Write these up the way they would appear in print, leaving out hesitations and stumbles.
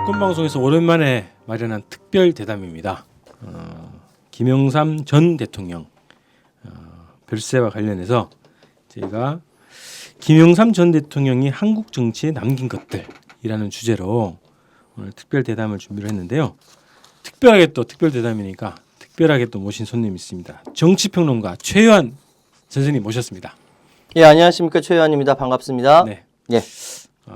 주권방송에서 오랜만에 마련한 특별 대담입니다. 김영삼 전 대통령 별세와 관련해서 저희가 김영삼 전 대통령이 한국 정치에 남긴 것들이라는 주제로 오늘 특별 대담을 준비를 했는데요. 특별하게 또 특별 대담이니까 특별하게 또 모신 손님이 있습니다. 정치평론가 최유한 선생님 모셨습니다. 예, 안녕하십니까, 최유한입니다. 반갑습니다. 네. 예.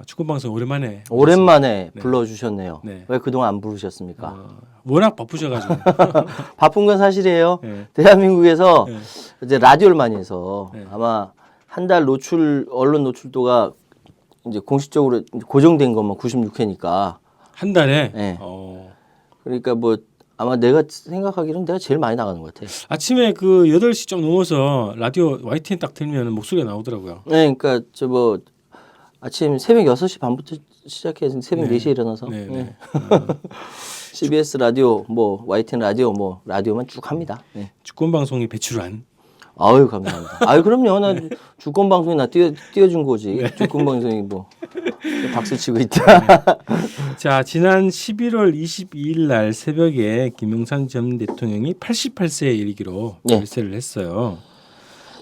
주권방송 오랜만에 오랜만에 네. 불러주셨네요. 네. 왜 그동안 안 부르셨습니까? 워낙 바쁘셔가지고 바쁜 건 사실이에요. 네. 대한민국에서 네. 이제 라디오를 많이 해서 네. 아마 한 달 언론 노출도가 이제 공식적으로 고정된 것만 96회니까. 한 달에 네. 어, 그러니까 뭐 아마 내가 생각하기로는 내가 제일 많이 나가는 것 같아. 아침에 그 8시 좀 넘어서 라디오 YTN 딱 틀면 목소리가 나오더라고요. 네, 그러니까 아침 새벽 6시 반부터 시작해서 새벽 네. 4시에 일어나서 네, 네. CBS 라디오, 뭐 YTN 라디오, 뭐 라디오만 쭉 합니다. 네. 주권방송이 배출한 아유, 감사합니다. 아유, 그럼요. 나 주권 방송에 나 띄워준 거지. 주권 방송이 뭐 박수 치고 있다. 자, 지난 11월 22일 날 새벽에 김영삼 전 대통령이 88세에 이르기로 네. 별세를 했어요.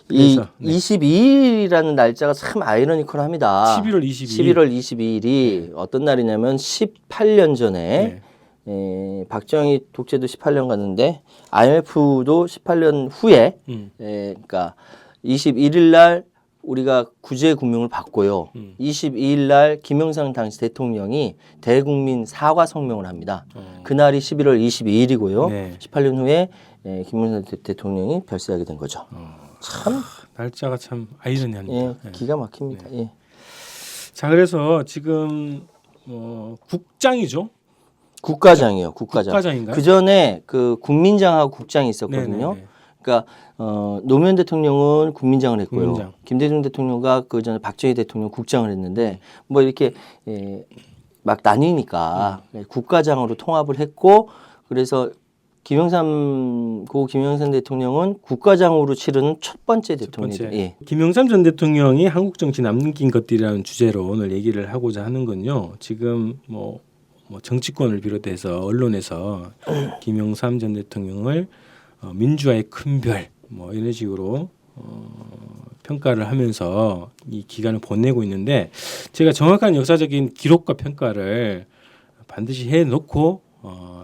이 그래서, 네. 22일이라는 날짜가 참 아이러니컬합니다. 11월 22일. 11월 22일이 어떤 날이냐면 18년 전에 박정희 독재도 18년 갔는데 IMF도 18년 후에 그러니까 21일 날 우리가 구제금융을 받고요. 22일 날 김영삼 당시 대통령이 대국민 사과 성명을 합니다. 그날이 11월 22일이고요. 네. 18년 후에 김영삼 대통령이 별세하게 된 거죠. 참 날짜가 참 아이러니합니다. 네. 기가 막힙니다. 예. 자, 그래서 지금 국장이죠. 국가장이요, 국가장. 국가장인가요? 그 전에 그 국민장하고 국장이 있었거든요. 네네네. 그러니까 노무현 대통령은 국민장을 했고요. 국민장. 김대중 대통령과 그 전에 박정희 대통령 국장을 했는데 뭐 이렇게 막 나뉘니까 국가장으로 통합을 했고 그래서 고 김영삼 대통령은 국가장으로 치르는 첫 번째 대통령이죠. 예. 김영삼 전 대통령이 한국 정치 남긴 것들이라는 주제로 오늘 얘기를 하고자 하는 건요. 지금 뭐 정치권을 비롯해서 언론에서 김영삼 전 대통령을 민주화의 큰별 뭐 이런 식으로 평가를 하면서 이 기간을 보내고 있는데 제가 정확한 역사적인 기록과 평가를 반드시 해놓고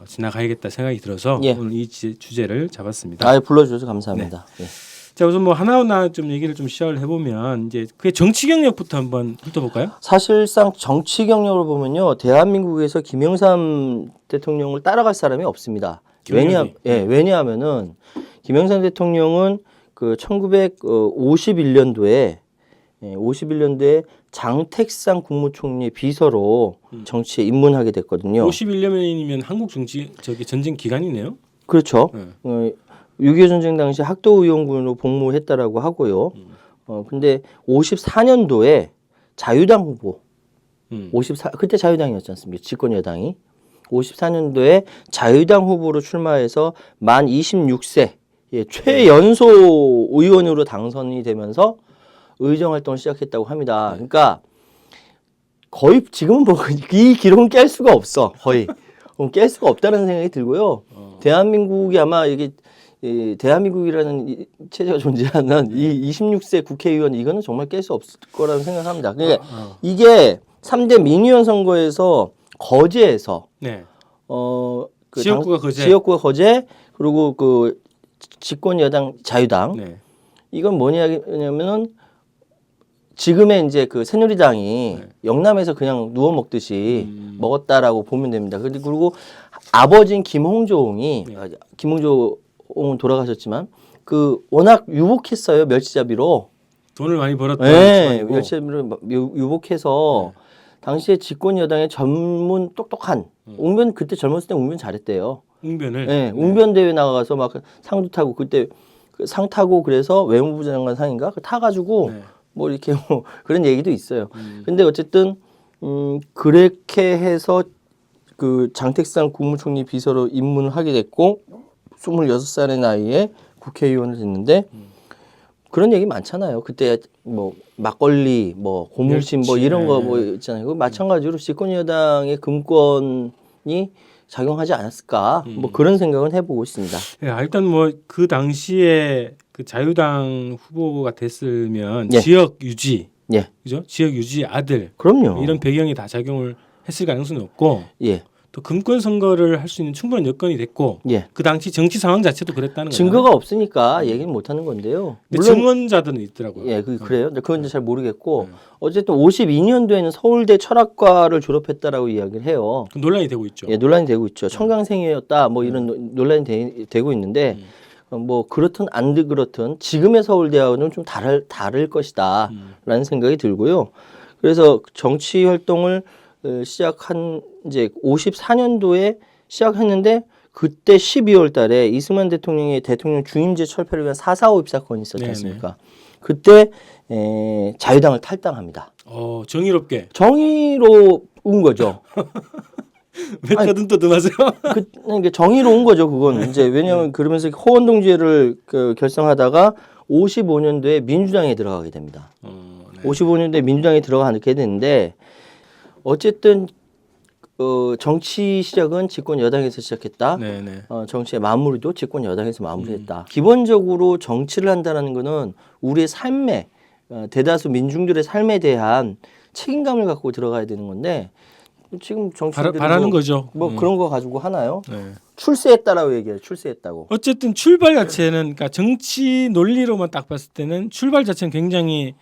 지나가야겠다 생각이 들어서 예. 오늘 이 주제를 잡았습니다. 아, 불러주셔서 감사합니다. 예. 자, 우선 뭐 하나하나 좀 얘기를 좀 시작을 해보면 이제 그 정치 경력부터 한번 훑어볼까요? 사실상 정치 경력을 보면요, 대한민국에서 김영삼 대통령을 따라갈 사람이 없습니다. 왜냐하면은 김영삼 대통령은 그 1951년도에 장택상 국무총리 비서로 정치에 입문하게 됐거든요. 51년이면 한국 정치 전쟁 기간이네요. 그렇죠. 네. 6.25 전쟁 당시 학도의원군으로 복무했다라고 하고요. 근데 54년도에 자유당 후보, 그때 자유당이었지 않습니까? 집권 여당이. 54년도에 자유당 후보로 출마해서 만 26세 최연소 의원으로 당선이 되면서 의정 활동을 시작했다고 합니다. 그러니까 거의 지금은 뭐 이 기록은 깰 수가 없어. 거의 깰 수가 없다는 생각이 들고요. 대한민국이 아마 이게 대한민국이라는 체제가 존재하는 이 26세 국회의원 이거는 정말 깰 수 없을 거라는 생각합니다. 그러니까 이게 3대 민의원 선거에서 거제에서 네. 지역구가 거제 그리고 그 집권 여당 자유당 네. 이건 뭐냐면은 지금의 이제 그 새누리당이 영남에서 그냥 누워 먹듯이 먹었다라고 보면 됩니다. 그리고 아버지인 김홍조옹은 돌아가셨지만 그 워낙 유복했어요. 멸치잡이로. 돈을 많이 벌었던 네, 멸치잡이로 유복해서 당시에 집권 여당의 전문 똑똑한 웅변 그때 젊었을 때 웅변 잘했대요. 웅변을. 네, 웅변 대회 나가서 막 상도 타고 그때 상 타고 그래서 외무부 장관 상인가 타가지고. 뭐 이렇게 뭐 그런 얘기도 있어요. 근데 어쨌든 그렇게 해서 그 장택상 국무총리 비서로 입문을 하게 됐고 26살의 나이에 국회의원을 됐는데 그런 얘기 많잖아요. 그때 뭐 막걸리, 뭐 고물심, 뭐 멸치, 이런 거 네. 뭐 있잖아요. 그 마찬가지로 집권 여당의 금권이 작용하지 않았을까? 뭐 그런 생각은 해보고 있습니다. 예, 일단 뭐 그 당시에 그 자유당 후보가 됐으면 예. 지역 유지, 예, 그죠? 지역 유지 아들 그럼요. 이런 배경이 다 작용을 했을 가능성이 없고 예, 또 금권 선거를 할 수 있는 충분한 여건이 됐고 예. 그 당시 정치 상황 자체도 그랬다는 거예요. 증거가 없으니까 얘기는 못 하는 건데요. 근데 증언자들은 있더라고요. 예, 그래요. 근데 그건 잘 모르겠고 네. 어쨌든 52년도에는 서울대 철학과를 졸업했다라고 이야기를 해요. 그 논란이 되고 있죠. 예, 논란이 되고 있죠. 청강생이었다 뭐 이런 논란이 되고 있는데 뭐 그렇든 안 그렇든 지금의 서울대하고는 좀 다를 것이다라는 생각이 들고요. 그래서 정치 활동을 시작한 이제 54년도에 시작했는데 그때 12월 달에 이승만 대통령의 대통령 중임제 철폐를 위한 4.4.5 입사건이 있었지 네네. 않습니까? 그때 자유당을 탈당합니다. 정의롭게 정의로운 거죠. 왜 떠듬떠듬하세요? 이게 정의로운 거죠. 그건 이제 왜냐하면 그러면서 호원동지회를 결성하다가 55년도에 민주당에 들어가게 됩니다. 네. 55년도에 민주당에 들어가게 되는데 어쨌든 정치 시작은 집권 여당에서 시작했다. 네네. 정치의 마무리도 집권 여당에서 마무리했다. 기본적으로 정치를 한다는 것은 우리의 삶에 대다수 민중들의 삶에 대한 책임감을 갖고 들어가야 되는 건데 지금 정치인들이 바라는 거죠. 뭐 그런 거 가지고 하나요? 네. 출세했다라고 얘기해요. 출세했다고. 어쨌든 출발 자체는 그러니까 정치 논리로만 딱 봤을 때는 출발 자체는 굉장히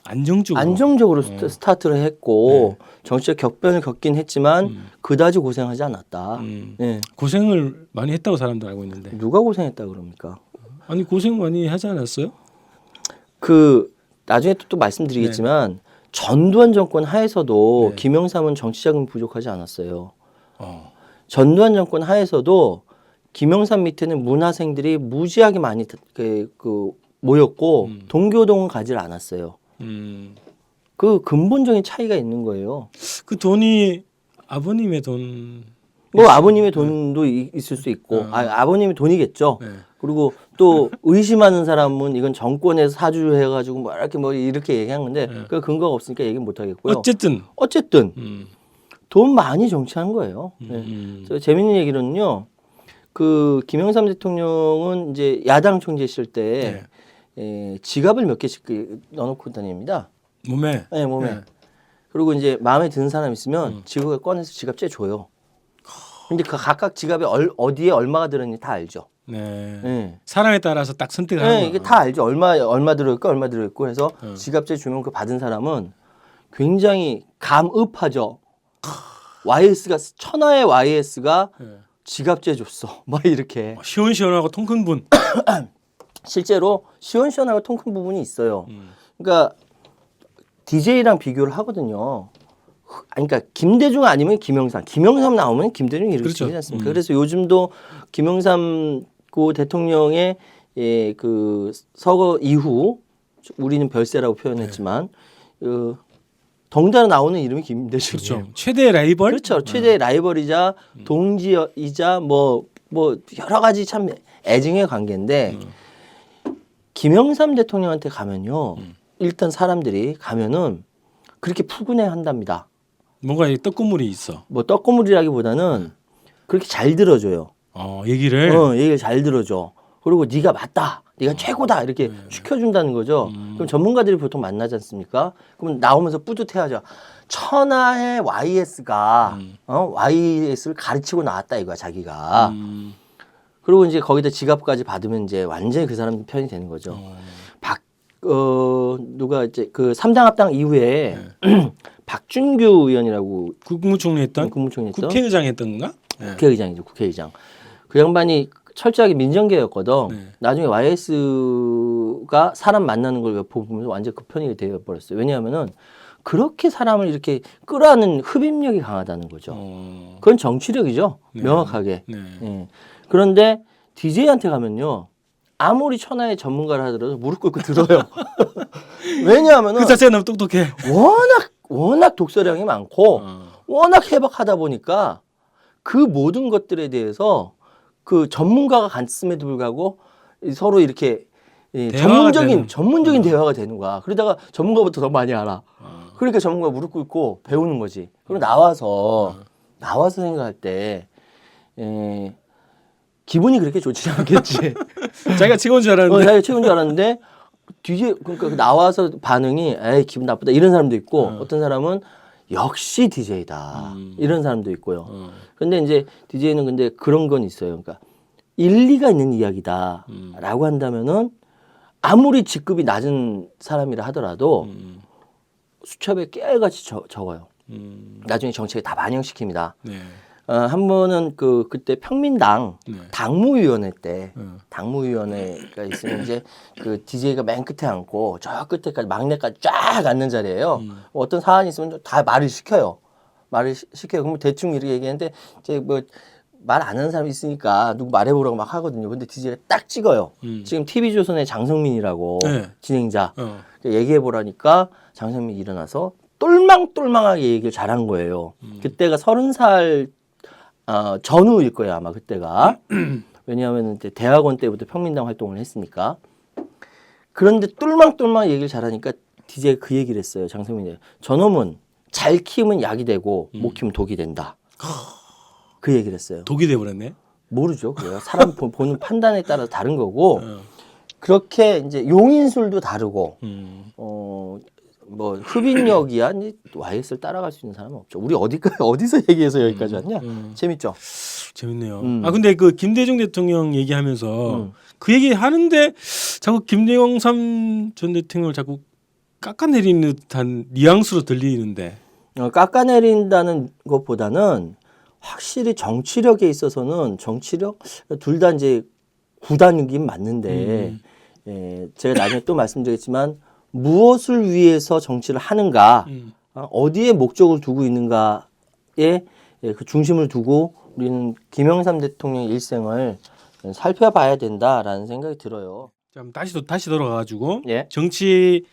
안정적으로 스타트를 했고 정치적 격변을 겪긴 했지만 그다지 고생하지 않았다. 네. 고생을 많이 했다고 사람들 알고 있는데 누가 고생했다 그럽니까? 아니 고생 많이 하지 않았어요? 그 나중에 또 말씀드리겠지만 전두환 정권 하에서도 네. 김영삼은 정치 자금이 부족하지 않았어요. 전두환 정권 하에서도 김영삼 밑에는 문화생들이 무지하게 많이 모였고 동교동은 가지 않았어요. 그 근본적인 차이가 있는 거예요. 그 돈이 아버님의 돈. 뭐 아버님의 돈도 있을 수 있고 아버님의 돈이겠죠. 네. 그리고 또 의심하는 사람은 이건 정권에서 사주해가지고 뭐 이렇게 얘기한 건데 그 근거가 없으니까 얘기 못 하겠고요. 어쨌든 돈 많이 정치한 거예요. 네. 재밌는 얘기는요. 그 김영삼 대통령은 이제 야당 총재 있을 때 지갑을 몇 개씩 넣어놓고 다닙니다. 몸에. 네, 몸에. 그리고 이제 마음에 드는 사람 있으면 지갑을 꺼내서 지갑째 줘요. 근데 그 각각 지갑에 어디에 얼마가 들었는지 다 알죠. 네. 네. 사람에 따라서 딱 선택을 하는 네, 거야. 이게 다 알죠. 얼마 들어있고 얼마 들어있고 해서 지갑째 주면 그 받은 사람은 굉장히 감읍하죠. YS가 천하의 YS가 지갑째 줬어. 막 이렇게. 시원시원하고 통 큰 분. 실제로 시원시원하고 통 큰 부분이 있어요. 그러니까 DJ랑 비교를 하거든요. 그러니까 김대중 아니면 김영삼 나오면 김대중 이렇게 그렇죠. 되지 않습니까? 그래서 요즘도 김영삼 고 대통령의 그 서거 이후 우리는 별세라고 표현했지만 덩달아 나오는 이름이 김대중이에요. 그렇죠. 최대 라이벌. 그렇죠. 최대의 라이벌이자 동지이자 뭐 여러 가지 참 애증의 관계인데 김영삼 대통령한테 가면요. 일단 사람들이 가면은 그렇게 푸근해 한답니다. 뭔가 이 떡고물이 있어. 뭐 떡고물이라기보다는 그렇게 잘 들어줘요. 얘기를 잘 들어줘. 그리고 네가 맞다. 네가 최고다. 이렇게 시켜준다는 거죠. 그럼 전문가들이 보통 만나지 않습니까? 그럼 나오면서 뿌듯해하죠. 천하의 YS가 YS를 가르치고 나왔다 이거야 자기가. 그리고 이제 거기다 지갑까지 받으면 이제 완전히 그 사람 편이 되는 거죠. 누가 이제 그 3당 합당 이후에 박준규 의원이라고 국무총리 했던 국회의장 했던 건가? 국회의장이죠. 국회의장. 그 양반이 철저하게 민정계였거든. 나중에 YS가 사람 만나는 걸 보면서 완전 그 편이 되어버렸어요. 왜냐하면은 그렇게 사람을 이렇게 끌어안는 흡입력이 강하다는 거죠. 그건 정치력이죠. 명확하게. 예. 그런데 DJ한테 가면요. 아무리 천하의 전문가를 하더라도 무릎 꿇고 들어요. 왜냐하면은 그 자체가 너무 똑똑해. 워낙 독서량이 많고 워낙 해박하다 보니까 그 모든 것들에 대해서 그 전문가가 갔음에도 불구하고 서로 이렇게 이 대화가 되는. 전문적인 대화가 되는 거야. 그러다가 전문가부터 더 많이 알아. 그러니까 전문가 무릎 꿇고 배우는 거지. 그리고 나와서 생각할 때 기분이 그렇게 좋지 않겠지. 자기가 최고인 줄 알았는데. 자기가 최고인 줄 알았는데 뒤에 그러니까 나와서 반응이 에이 기분 나쁘다 이런 사람도 있고 어떤 사람은 역시 DJ다 이런 사람도 있고요. 근데 이제 DJ는 근데 그런 건 있어요. 그러니까 일리가 있는 이야기다라고 한다면은 아무리 직급이 낮은 사람이라 하더라도 수첩에 깨알같이 적어요. 나중에 정책에 다 반영시킵니다. 네. 한 번은 그때 평민당 네. 당무위원회 때 당무위원회가 있으면 이제 그 DJ가 맨 끝에 앉고 저 끝에까지 막내까지 쫙 앉는 자리예요. 어떤 사안이 있으면 다 말을 시켜요. 그러면 대충 이렇게 얘기하는데 이제 뭐 말 안 하는 사람이 있으니까 누구 말해보라고 막 하거든요. 근데 DJ가 딱 찍어요. 지금 TV조선의 장성민이라고 네. 진행자 얘기해보라니까 장성민이 일어나서 똘망똘망하게 얘기를 잘한 거예요. 그때가 30살 전후일 거예요 아마 그때가. 왜냐하면 이제 대학원 때부터 평민당 활동을 했으니까. 그런데 똘망똘망 얘기를 잘하니까 DJ가 그 얘기를 했어요. 장성민이. 저놈은 잘 키우면 약이 되고 못 키우면 독이 된다. 그 얘기를 했어요. 독이 돼버렸네. 모르죠. 그래요. 사람 보는 판단에 따라 다른 거고. 그렇게 이제 용인술도 다르고 뭐 흡인력이야 YS를 따라갈 수 있는 사람은 없죠. 우리 어디서 얘기해서 여기까지 왔냐? 재밌죠? 재밌네요. 근데 그 김대중 대통령 얘기하면서 그 얘기 하는데 자꾸 김영삼 전 대통령을 자꾸 깎아내리는 듯한 뉘앙스로 들리는데. 깎아내린다는 것보다는 확실히 정치력에 있어서는 정치력 둘 다 이제 구단이긴 맞는데 제가 나중에 또 말씀드리겠지만 무엇을 위해서 정치를 하는가 어디에 목적을 두고 있는가에 그 중심을 두고 우리는 김영삼 대통령의 일생을 살펴봐야 된다라는 생각이 들어요. 다시 돌아가가지고 예. 정치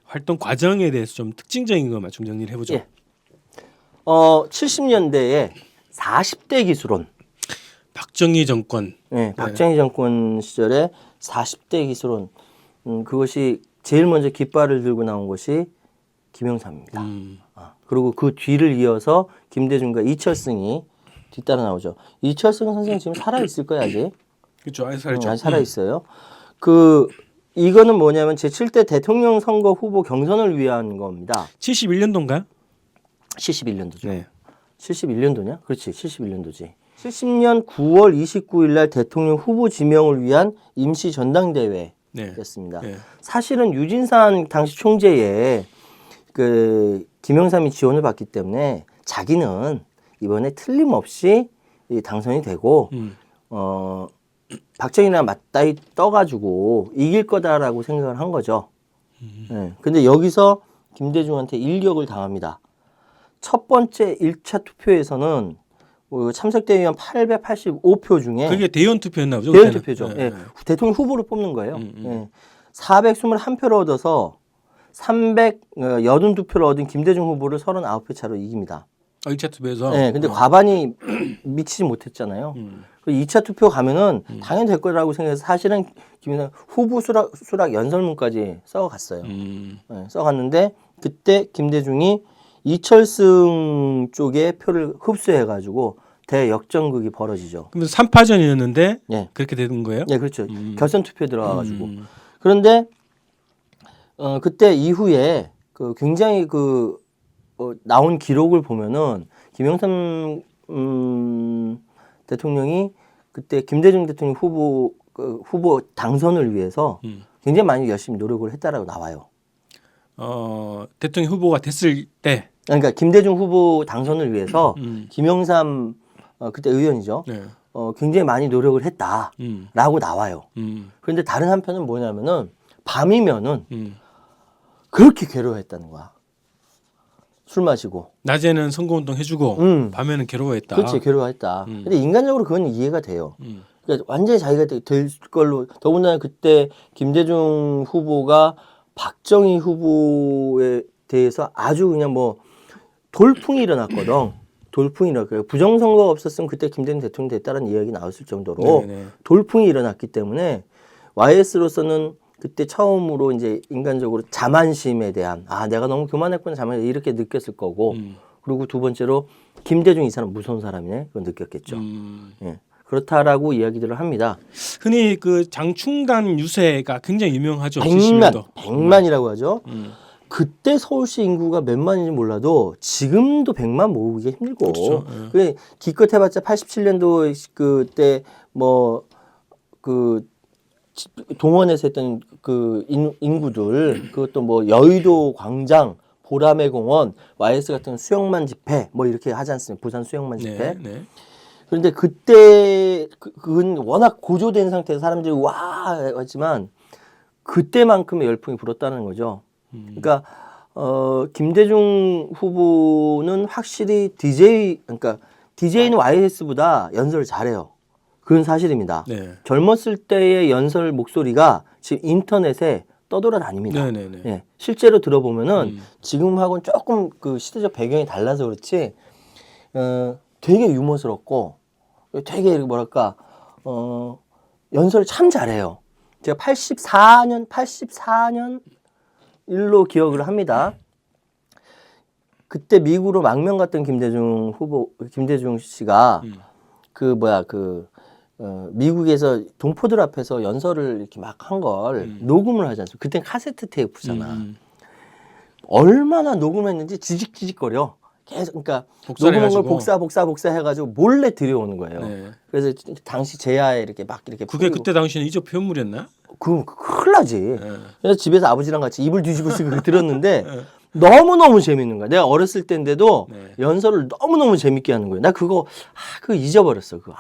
활동 과정에 대해서 좀 특징적인 것만 좀 정리를 해보죠. 예. 70년대에 40대 기술론. 박정희 정권. 네, 박정희 정권 시절에 40대 기술론. 그것이 제일 먼저 깃발을 들고 나온 것이 김영삼입니다. 그리고 그 뒤를 이어서 김대중과 이철승이 뒤따라 나오죠. 이철승 선생님 지금 살아 있을 거야 아직. 그렇죠. 아직 살죠. 아직 살아 있어요. 이거는 뭐냐면 제7대 대통령 선거 후보 경선을 위한 겁니다. 71년도인가요? 71년도죠. 네. 71년도냐? 그렇지. 71년도지. 70년 9월 29일 날 대통령 후보 지명을 위한 임시 전당대회였습니다. 네. 사실은 유진산 당시 총재에 김영삼이 지원을 받기 때문에 자기는 이번에 틀림없이 당선이 되고 박정희랑 맞다이 떠가지고 이길 거다라고 생각을 한 거죠. 네. 근데 여기서 김대중한테 일격을 당합니다. 첫 번째 1차 투표에서는 참석대의원 885표 중에 그게 대의원 투표였나 보죠? 대의원 그때는? 투표죠. 네. 예. 대통령 후보를 뽑는 거예요. 예. 421표를 얻어서 382표를 얻은 김대중 후보를 39표 차로 이깁니다. 1차 투표에서. 네, 근데 과반이 미치지 못했잖아요. 그 2차 투표 가면은 당연히 될 거라고 생각해서 사실은 김대중 후보 수락 연설문까지 써갔어요. 네, 써갔는데 그때 김대중이 이철승 쪽의 표를 흡수해가지고 대역전극이 벌어지죠. 그러면 3파전이었는데 예. 그렇게 되는 거예요? 네, 그렇죠. 결선 투표에 들어가가지고. 그런데 그때 이후에 굉장히 나온 기록을 보면은 김영삼 대통령이 그때 김대중 대통령 후보 당선을 위해서 굉장히 많이 열심히 노력을 했다라고 나와요. 대통령 후보가 됐을 때. 그러니까 김대중 후보 당선을 위해서 김영삼 그때 의원이죠. 네. 굉장히 많이 노력을 했다라고 나와요. 그런데 다른 한편은 뭐냐면은 밤이면은 그렇게 괴로워했다는 거야. 술 마시고. 낮에는 선거운동 해주고 밤에는 괴로워했다. 그렇지, 괴로워했다. 근데 인간적으로 그건 이해가 돼요. 그러니까 완전히 자기가 될 걸로. 더군다나 그때 김대중 후보가 박정희 후보에 대해서 아주 그냥 돌풍이 일어났거든. 돌풍이 일어났고요. 부정선거가 없었으면 그때 김대중 대통령이 됐다는 이야기 나왔을 정도로 네네. 돌풍이 일어났기 때문에 YS로서는 그때 처음으로 이제 인간적으로 자만심에 대한 내가 너무 교만했구나 자만 이렇게 느꼈을 거고 그리고 두 번째로 김대중 이 사람 무서운 사람이네 그건 느꼈겠죠. 예. 그렇다라고 이야기들을 합니다. 흔히 그 장충단 유세가 굉장히 유명하죠. 100만이라고 하죠. 그때 서울시 인구가 몇 만인지 몰라도 지금도 100만 모으기 힘들고 그렇죠. 그 기껏 해봤자 87년도 그때 뭐 그 동원해서 했던 그 인구들 그것도 뭐 여의도 광장 보라매 공원 YS 같은 수영만 집회 뭐 이렇게 하지 않습니까? 부산 수영만 집회. 네. 그런데 그때 그건 워낙 고조된 상태에서 사람들이 와 했지만 그때만큼의 열풍이 불었다는 거죠. 그러니까 김대중 후보는 확실히 그러니까 DJ는 YS보다 연설을 잘해요. 그건 사실입니다. 네. 젊었을 때의 연설 목소리가 지금 인터넷에 떠돌아다닙니다. 네. 예, 실제로 들어보면은 지금하고는 조금 그 시대적 배경이 달라서 그렇지 되게 유머스럽고 되게 뭐랄까 연설을 참 잘해요. 제가 84년 일로 기억을 합니다. 그때 미국으로 망명 갔던 김대중 씨가 미국에서 동포들 앞에서 연설을 이렇게 막 한 걸 녹음을 하지 않습니까? 그땐 카세트 테이프잖아. 얼마나 녹음했는지 지직지직거려. 계속 그러니까 녹음한 걸 복사 해가지고 몰래 들여오는 거예요. 네. 그래서 당시 제야에 이렇게 그게 뿌리고. 그때 당시에는 이적 표현물이었나? 큰일 나지. 네. 그래서 집에서 아버지랑 같이 이불 뒤집어 쓰고 들었는데 너무너무 재밌는 거야. 내가 어렸을 때인데도 연설을 너무너무 재밌게 하는 거예요. 나 그거 잊어버렸어. 그거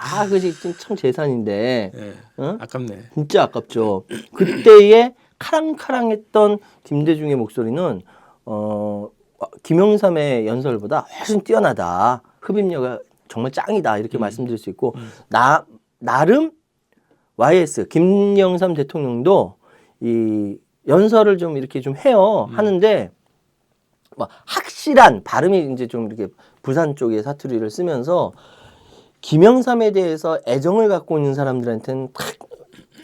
참 재산인데. 네. 어? 아깝네. 진짜 아깝죠. 그때의 카랑카랑했던 김대중의 목소리는 김영삼의 연설보다 훨씬 뛰어나다. 흡입력이 정말 짱이다. 이렇게 말씀드릴 수 있고 나름 YS 김영삼 대통령도 이 연설을 좀 이렇게 좀 해요. 하는데 뭐 확실한 발음이 이제 좀 이렇게 부산 쪽의 사투리를 쓰면서 김영삼에 대해서 애정을 갖고 있는 사람들한테는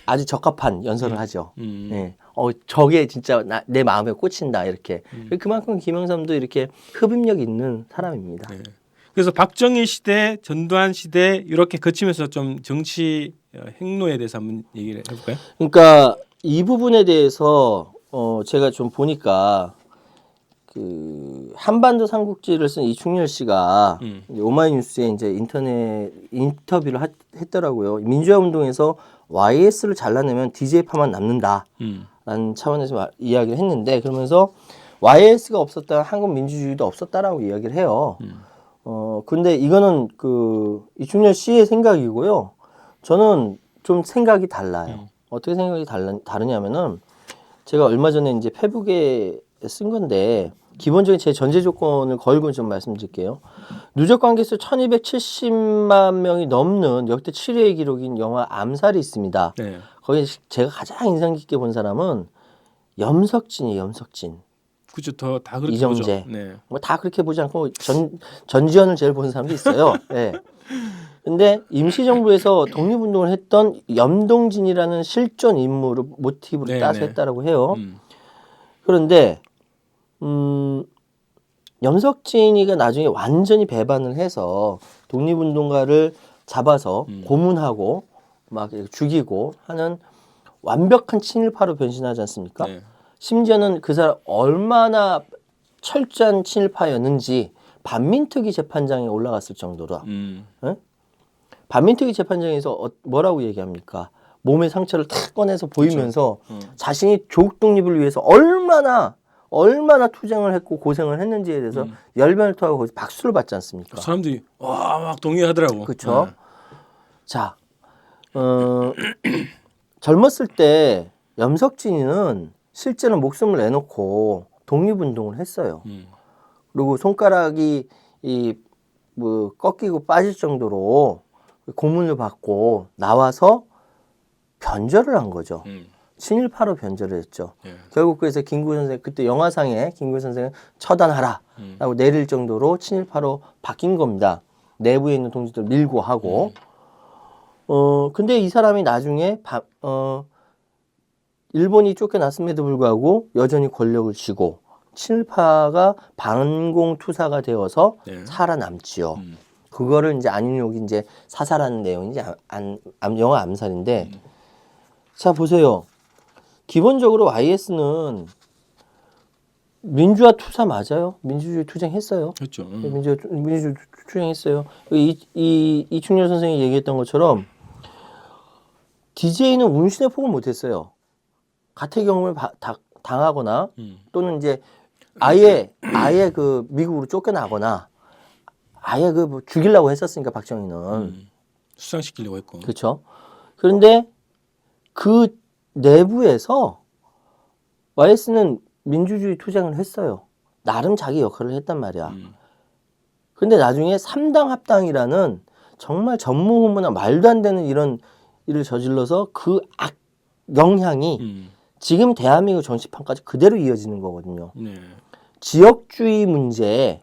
아주 적합한 연설을 하죠. 예. 저게 진짜 내 마음에 꽂힌다 이렇게. 그만큼 김영삼도 이렇게 흡입력 있는 사람입니다. 네. 그래서 박정희 시대, 전두환 시대 이렇게 거치면서 좀 정치 행로에 대해서 한번 얘기를 해볼까요? 그러니까 이 부분에 대해서 제가 좀 보니까 그 한반도 삼국지를 쓴 이충렬 씨가 오마이뉴스에 이제 인터넷 인터뷰를 했더라고요. 민주화 운동에서 YS를 잘라내면 DJ파만 남는다라는 차원에서 이야기를 했는데 그러면서 YS가 없었다면 한국 민주주의도 없었다라고 이야기를 해요. 근데 이거는 그 이충렬 씨의 생각이고요. 저는 좀 생각이 달라요. 어떻게 생각이 다르냐면은 제가 얼마 전에 이제 페북에 쓴 건데 기본적인 제 전제 조건을 걸고 좀 말씀드릴게요. 누적 관객 수 1270만 명이 넘는 역대 7위의 기록인 영화 암살이 있습니다. 네. 거기 제가 가장 인상 깊게 본 사람은 염석진이에요. 염석진. 그죠, 다 그렇게 이정재. 보죠. 네. 뭐 다 그렇게 보지 않고 전지현을 제일 보는 사람도 있어요. 네. 근데 임시정부에서 독립운동을 했던 염동진이라는 실존 인물을 모티브로 따서 했다라고 해요. 그런데 염석진이가 나중에 완전히 배반을 해서 독립운동가를 잡아서 고문하고 막 죽이고 하는 완벽한 친일파로 변신하지 않습니까? 네. 심지어는 그 사람 얼마나 철저한 친일파였는지 반민특위 재판장에 올라갔을 정도로 네? 반민특위 재판장에서 뭐라고 얘기합니까? 몸의 상처를 탁 꺼내서 보이면서 자신이 조국 독립을 위해서 얼마나 투쟁을 했고 고생을 했는지에 대해서 열변을 토하고 거기서 박수를 받지 않습니까? 사람들이 막 동의하더라고. 그렇죠. 자, 젊었을 때 염석진이는 실제로 목숨을 내놓고 독립운동을 했어요. 그리고 손가락이 뭐 꺾이고 빠질 정도로 고문을 받고 나와서 변절을 한 거죠. 친일파로 변절을 했죠. 결국 그래서 김구 선생 그때 영화상에 김구 선생은 처단하라라고 내릴 정도로 친일파로 바뀐 겁니다. 내부에 있는 동지들 밀고 하고. 근데 이 사람이 나중에 일본이 쫓겨났음에도 불구하고 여전히 권력을 쥐고 친일파가 반공투사가 되어서 네. 살아남지요. 그거를 이제 안윤옥이 이제 사살하는 내용이 이제 영화 암살인데, 자 보세요. 기본적으로 YS는 민주화 투사 맞아요. 민주주의 투쟁했어요. 그렇죠. 민주주의 투쟁했어요. 이충렬 선생이 얘기했던 것처럼 DJ는 운신의 폭을 못했어요. 가택 경험을 당하거나 또는 이제 아예 그 미국으로 쫓겨나거나 아예 뭐 죽이려고 했었으니까 박정희는 수상시키려고 했고. 그렇죠. 그런데 그 내부에서 YS는 민주주의 투쟁을 했어요. 나름 자기 역할을 했단 말이야. 근데 나중에 3당 합당이라는 정말 전무후무나 말도 안 되는 이런 일을 저질러서 그 악 영향이 지금 대한민국 정치판까지 그대로 이어지는 거거든요. 네. 지역주의 문제에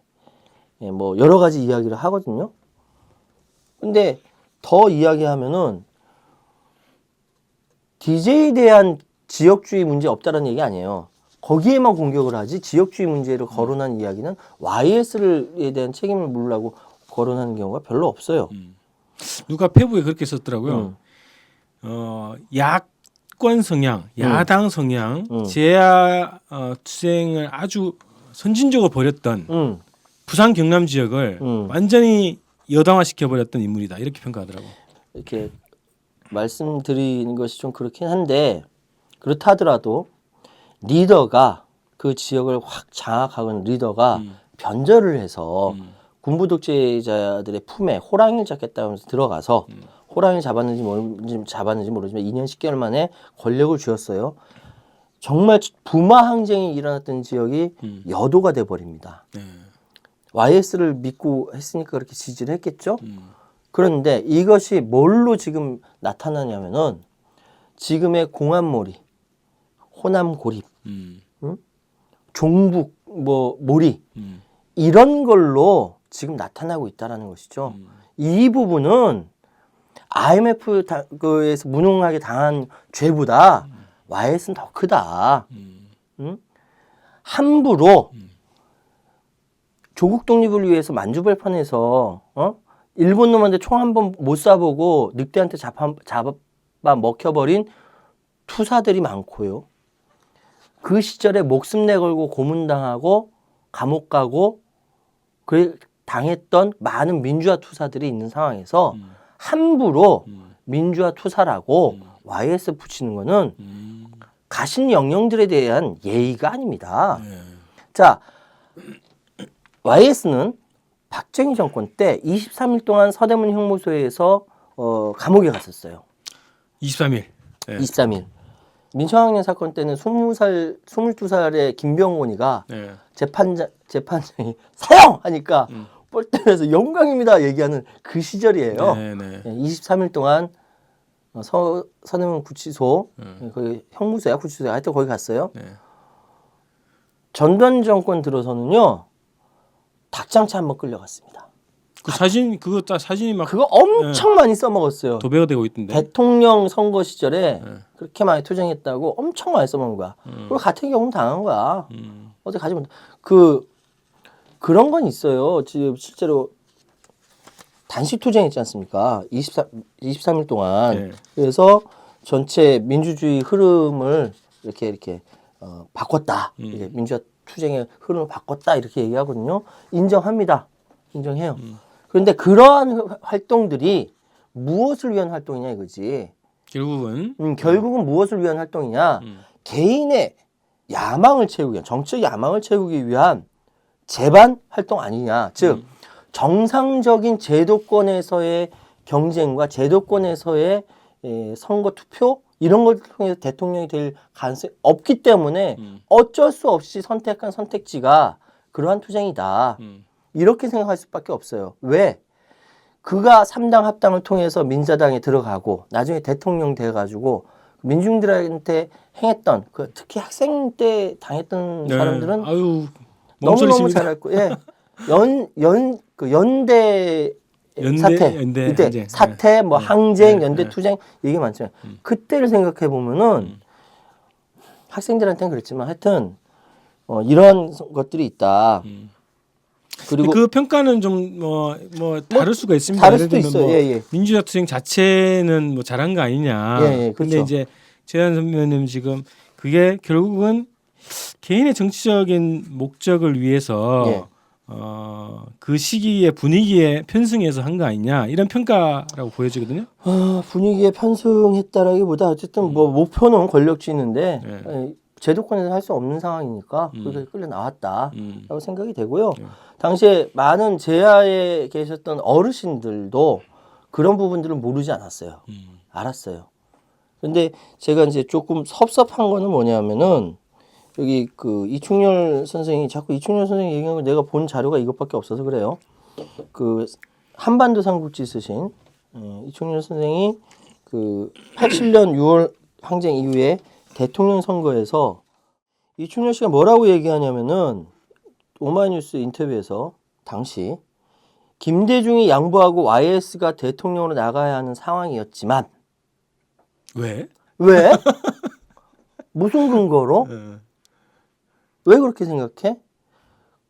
뭐 여러 가지 이야기를 하거든요. 근데 더 이야기하면은 DJ에 대한 지역주의 문제 없다라는 얘기 아니에요. 거기에만 공격을 하지 지역주의 문제를 거론한 이야기는 YS에 대한 책임을 물으려고 거론하는 경우가 별로 없어요. 누가 페북에 그렇게 썼더라고요. 야권 성향, 야당 성향, 제야 투쟁을 아주 선진적으로 벌였던 부산 경남 지역을 완전히 여당화 시켜버렸던 인물이다 이렇게 평가하더라고. 이렇게 말씀드리는 것이 좀 그렇긴 한데 그렇다 하더라도 리더가 그 지역을 확 장악하는 리더가 변절을 해서 군부 독재자들의 품에 호랑이를 잡겠다고 하면서 들어가서 호랑이를 잡았는지 모르지만 2년 10개월 만에 권력을 쥐었어요. 정말 부마 항쟁이 일어났던 지역이 여도가 돼버립니다. YS를 믿고 했으니까 그렇게 지지를 했겠죠. 그런데 이것이 뭘로 지금 나타나냐면은 지금의 공안몰이, 호남고립, 종북 뭐 몰이 이런 걸로 지금 나타나고 있다라는 것이죠. 이 부분은 IMF에서 무능하게 당한 죄보다 YS는 더 크다. 함부로 조국 독립을 위해서 만주벌판에서 일본 놈한테 총 한 번 못 쏴보고 늑대한테 잡아 먹혀버린 투사들이 많고요. 그 시절에 목숨 내걸고 고문당하고 감옥 가고 그 당했던 많은 민주화 투사들이 있는 상황에서 함부로 민주화 투사라고 YS 붙이는 거는 가신 영령들에 대한 예의가 아닙니다. 자, YS는 박정희 정권 때 23일 동안 서대문 형무소에서 감옥에 갔었어요. 23일. 네. 23일. 민청학년 사건 때는 22살의 김병곤이가 네. 재판장이 사형! 하니까 뻘 때면서 영광입니다 얘기하는 그 시절이에요. 네, 네. 23일 동안 서대문 구치소, 거기 형무소야 구치소야 하여튼 거기 갔어요. 네. 전두환 정권 들어서는요. 닭장치 한번 끌려갔습니다. 그 사진 그거 딱 사진이 막 그거 엄청 많이 써먹었어요. 도배가 되고 있던데. 대통령 선거 시절에 그렇게 많이 투쟁했다고 엄청 많이 써먹은 거야. 그리고 같은 경우는 당한 거야. 어디 가지 못. 그런 건 있어요. 지금 실제로 단식 투쟁했지 않습니까? 23일 동안. 네. 그래서 전체 민주주의 흐름을 이렇게 바꿨다. 이게 민주화 투쟁의 흐름을 바꿨다 이렇게 얘기하거든요. 인정합니다. 인정해요. 그런데 그러한 활동들이 무엇을 위한 활동이냐 이거지. 결국은 무엇을 위한 활동이냐. 개인의 야망을 채우기 위한, 정치적 야망을 채우기 위한 재반 활동 아니냐. 즉 정상적인 제도권에서의 경쟁과 제도권에서의 선거 투표 이런 걸 통해서 대통령이 될 가능성이 없기 때문에 어쩔 수 없이 선택한 선택지가 그러한 투쟁이다. 이렇게 생각할 수밖에 없어요. 왜? 그가 3당 합당을 통해서 민자당에 들어가고 나중에 대통령 돼가지고 민중들한테 행했던 특히 학생 때 당했던 네. 사람들은 아유, 너무너무 잘 알고 연대 사태 이때 이제. 사태 뭐 항쟁 네. 연대 투쟁 얘기 많잖아요. 그때를 생각해 보면은 학생들한테는 그렇지만 하여튼 이런 것들이 있다. 그리고 그 평가는 좀 다를 수가 있습니다. 다를 예를 수도 들면 있어요. 뭐 예. 민주주의 투쟁 자체는 뭐 잘한 거 아니냐. 예, 근데 그렇죠. 이제 최현 선배님 지금 그게 결국은 개인의 정치적인 목적을 위해서 예. 그 시기의 분위기에 편승해서 한 거 아니냐 이런 평가라고 보여지거든요. 분위기에 편승했다라기보다 어쨌든 뭐 목표는 권력주의인데 네. 제도권에서 할 수 없는 상황이니까 그렇게 끌려 나왔다라고 음. 생각이 되고요. 네. 당시에 많은 제하에 계셨던 어르신들도 그런 부분들은 모르지 않았어요. 알았어요. 근데 제가 이제 조금 섭섭한 거는 뭐냐면은 여기 그 이충렬 선생이 자꾸 이충렬 선생이 얘기하는 거 내가 본 자료가 이것밖에 없어서 그래요. 그 한반도 삼국지 쓰신 이충렬 선생이 그 87년 6월 항쟁 이후에 대통령 선거에서 이충렬 씨가 뭐라고 얘기하냐면은 오마이뉴스 인터뷰에서 당시 김대중이 양보하고 YS가 대통령으로 나가야 하는 상황이었지만 왜? 왜? 무슨 근거로? 왜 그렇게 생각해?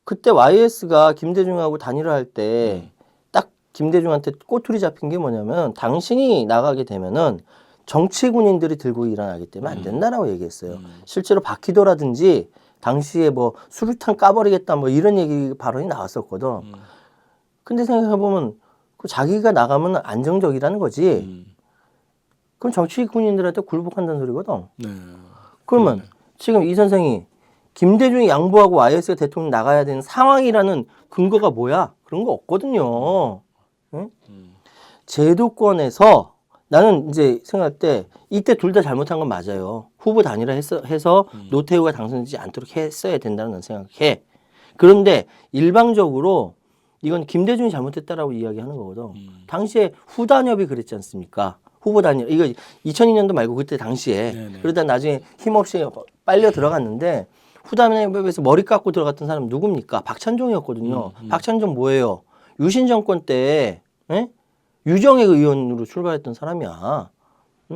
그때 YS가 김대중하고 단일화할 때 딱 김대중한테 꼬투리 잡힌 게 뭐냐면 당신이 나가게 되면은 정치 군인들이 들고 일어나기 때문에 안 된다라고 얘기했어요. 실제로 박희도라든지 당시에 뭐 수류탄 까버리겠다 뭐 이런 얘기 발언이 나왔었거든. 근데 생각해보면 그 자기가 나가면 안정적이라는 거지. 그럼 정치 군인들한테 굴복한다는 소리거든. 네. 그러면 지금 이 선생이 김대중이 양보하고 YS가 대통령 나가야 되는 상황이라는 근거가 뭐야? 그런 거 없거든요. 응? 제도권에서 나는 이제 생각할 때 이때 둘 다 잘못한 건 맞아요. 후보 단일화 해서 노태우가 당선되지 않도록 했어야 된다는 생각해. 그런데 일방적으로 이건 김대중이 잘못했다라고 이야기하는 거거든. 당시에 후단협이 그랬지 않습니까? 후보 단일 이거 2002년도 말고 그때 당시에 네네. 그러다 나중에 힘없이 빨려 들어갔는데 후단협에서 머리 깎고 들어갔던 사람 누굽니까? 박찬종이었거든요. 박찬종 뭐예요? 유신 정권 때 유정의 의원으로 출발했던 사람이야.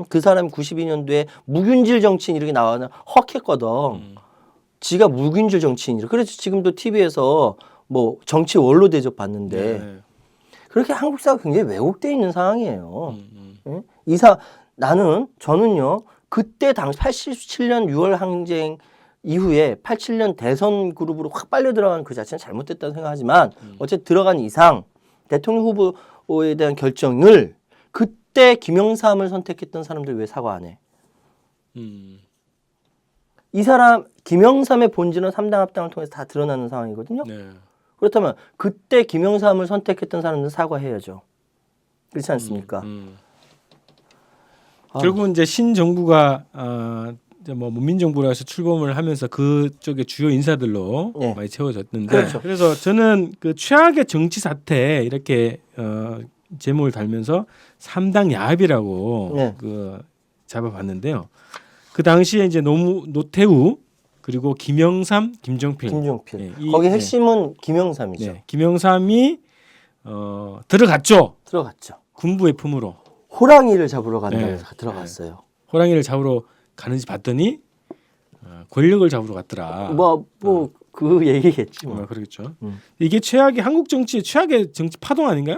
그 사람이 92년도에 무균질 정치인 이렇게 나와서 헉했거든. 지가 무균질 정치인이라. 그래서 지금도 TV에서 뭐 정치 원로 대접 받는데 네. 그렇게 한국 사회가 굉장히 왜곡되어 있는 상황이에요. 예? 저는요, 그때 당시 87년 6월 항쟁 이후에 87년 대선 그룹으로 확 빨려 들어간 그 자체는 잘못됐다고 생각하지만 어쨌든 들어간 이상 대통령 후보에 대한 결정을 그때 김영삼을 선택했던 사람들 왜 사과 안 해? 이 사람 김영삼의 본질은 3당 합당을 통해서 다 드러나는 상황이거든요. 네. 그렇다면 그때 김영삼을 선택했던 사람들은 사과해야죠. 그렇지 않습니까? 결국은 이제 신정부가 이제 뭐 문민정부로 해서 출범을 하면서 그쪽에 주요 인사들로 네. 많이 채워졌는데 그렇죠. 그래서 저는 그 최악의 정치 사태 이렇게 제목을 달면서 3당 야합이라고 네. 그 잡아봤는데요. 그 당시에 이제 노태우 그리고 김영삼, 김종필. 김종필. 네, 거기 핵심은 김영삼이죠. 네, 김영삼이 들어갔죠. 들어갔죠. 군부의 품으로 호랑이를 잡으러 간다고 네. 해서 들어갔어요. 호랑이를 잡으러 가는지 봤더니 권력을 잡으러 갔더라. 그 얘기겠지. 뭐. 그러겠죠. 이게 한국 정치의 최악의 정치 파동 아닌가요?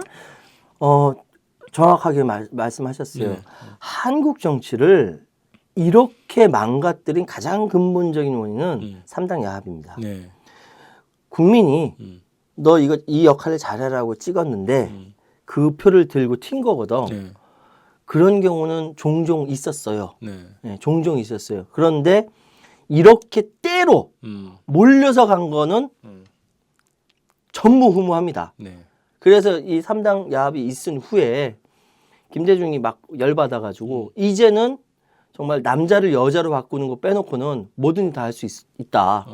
정확하게 말씀하셨어요. 네. 한국 정치를 이렇게 망가뜨린 가장 근본적인 원인은 3당 야합입니다. 네. 국민이 너 이 역할을 잘하라고 찍었는데 그 표를 들고 튄 거거든. 네. 그런 경우는 종종 있었어요. 네. 네, 종종 있었어요. 그런데 이렇게 때로 몰려서 간 거는 전무후무합니다. 네. 그래서 이 3당 야합이 있은 후에 김대중이 막 열받아가지고 이제는 정말 남자를 여자로 바꾸는 거 빼놓고는 뭐든 다 할 수 있다.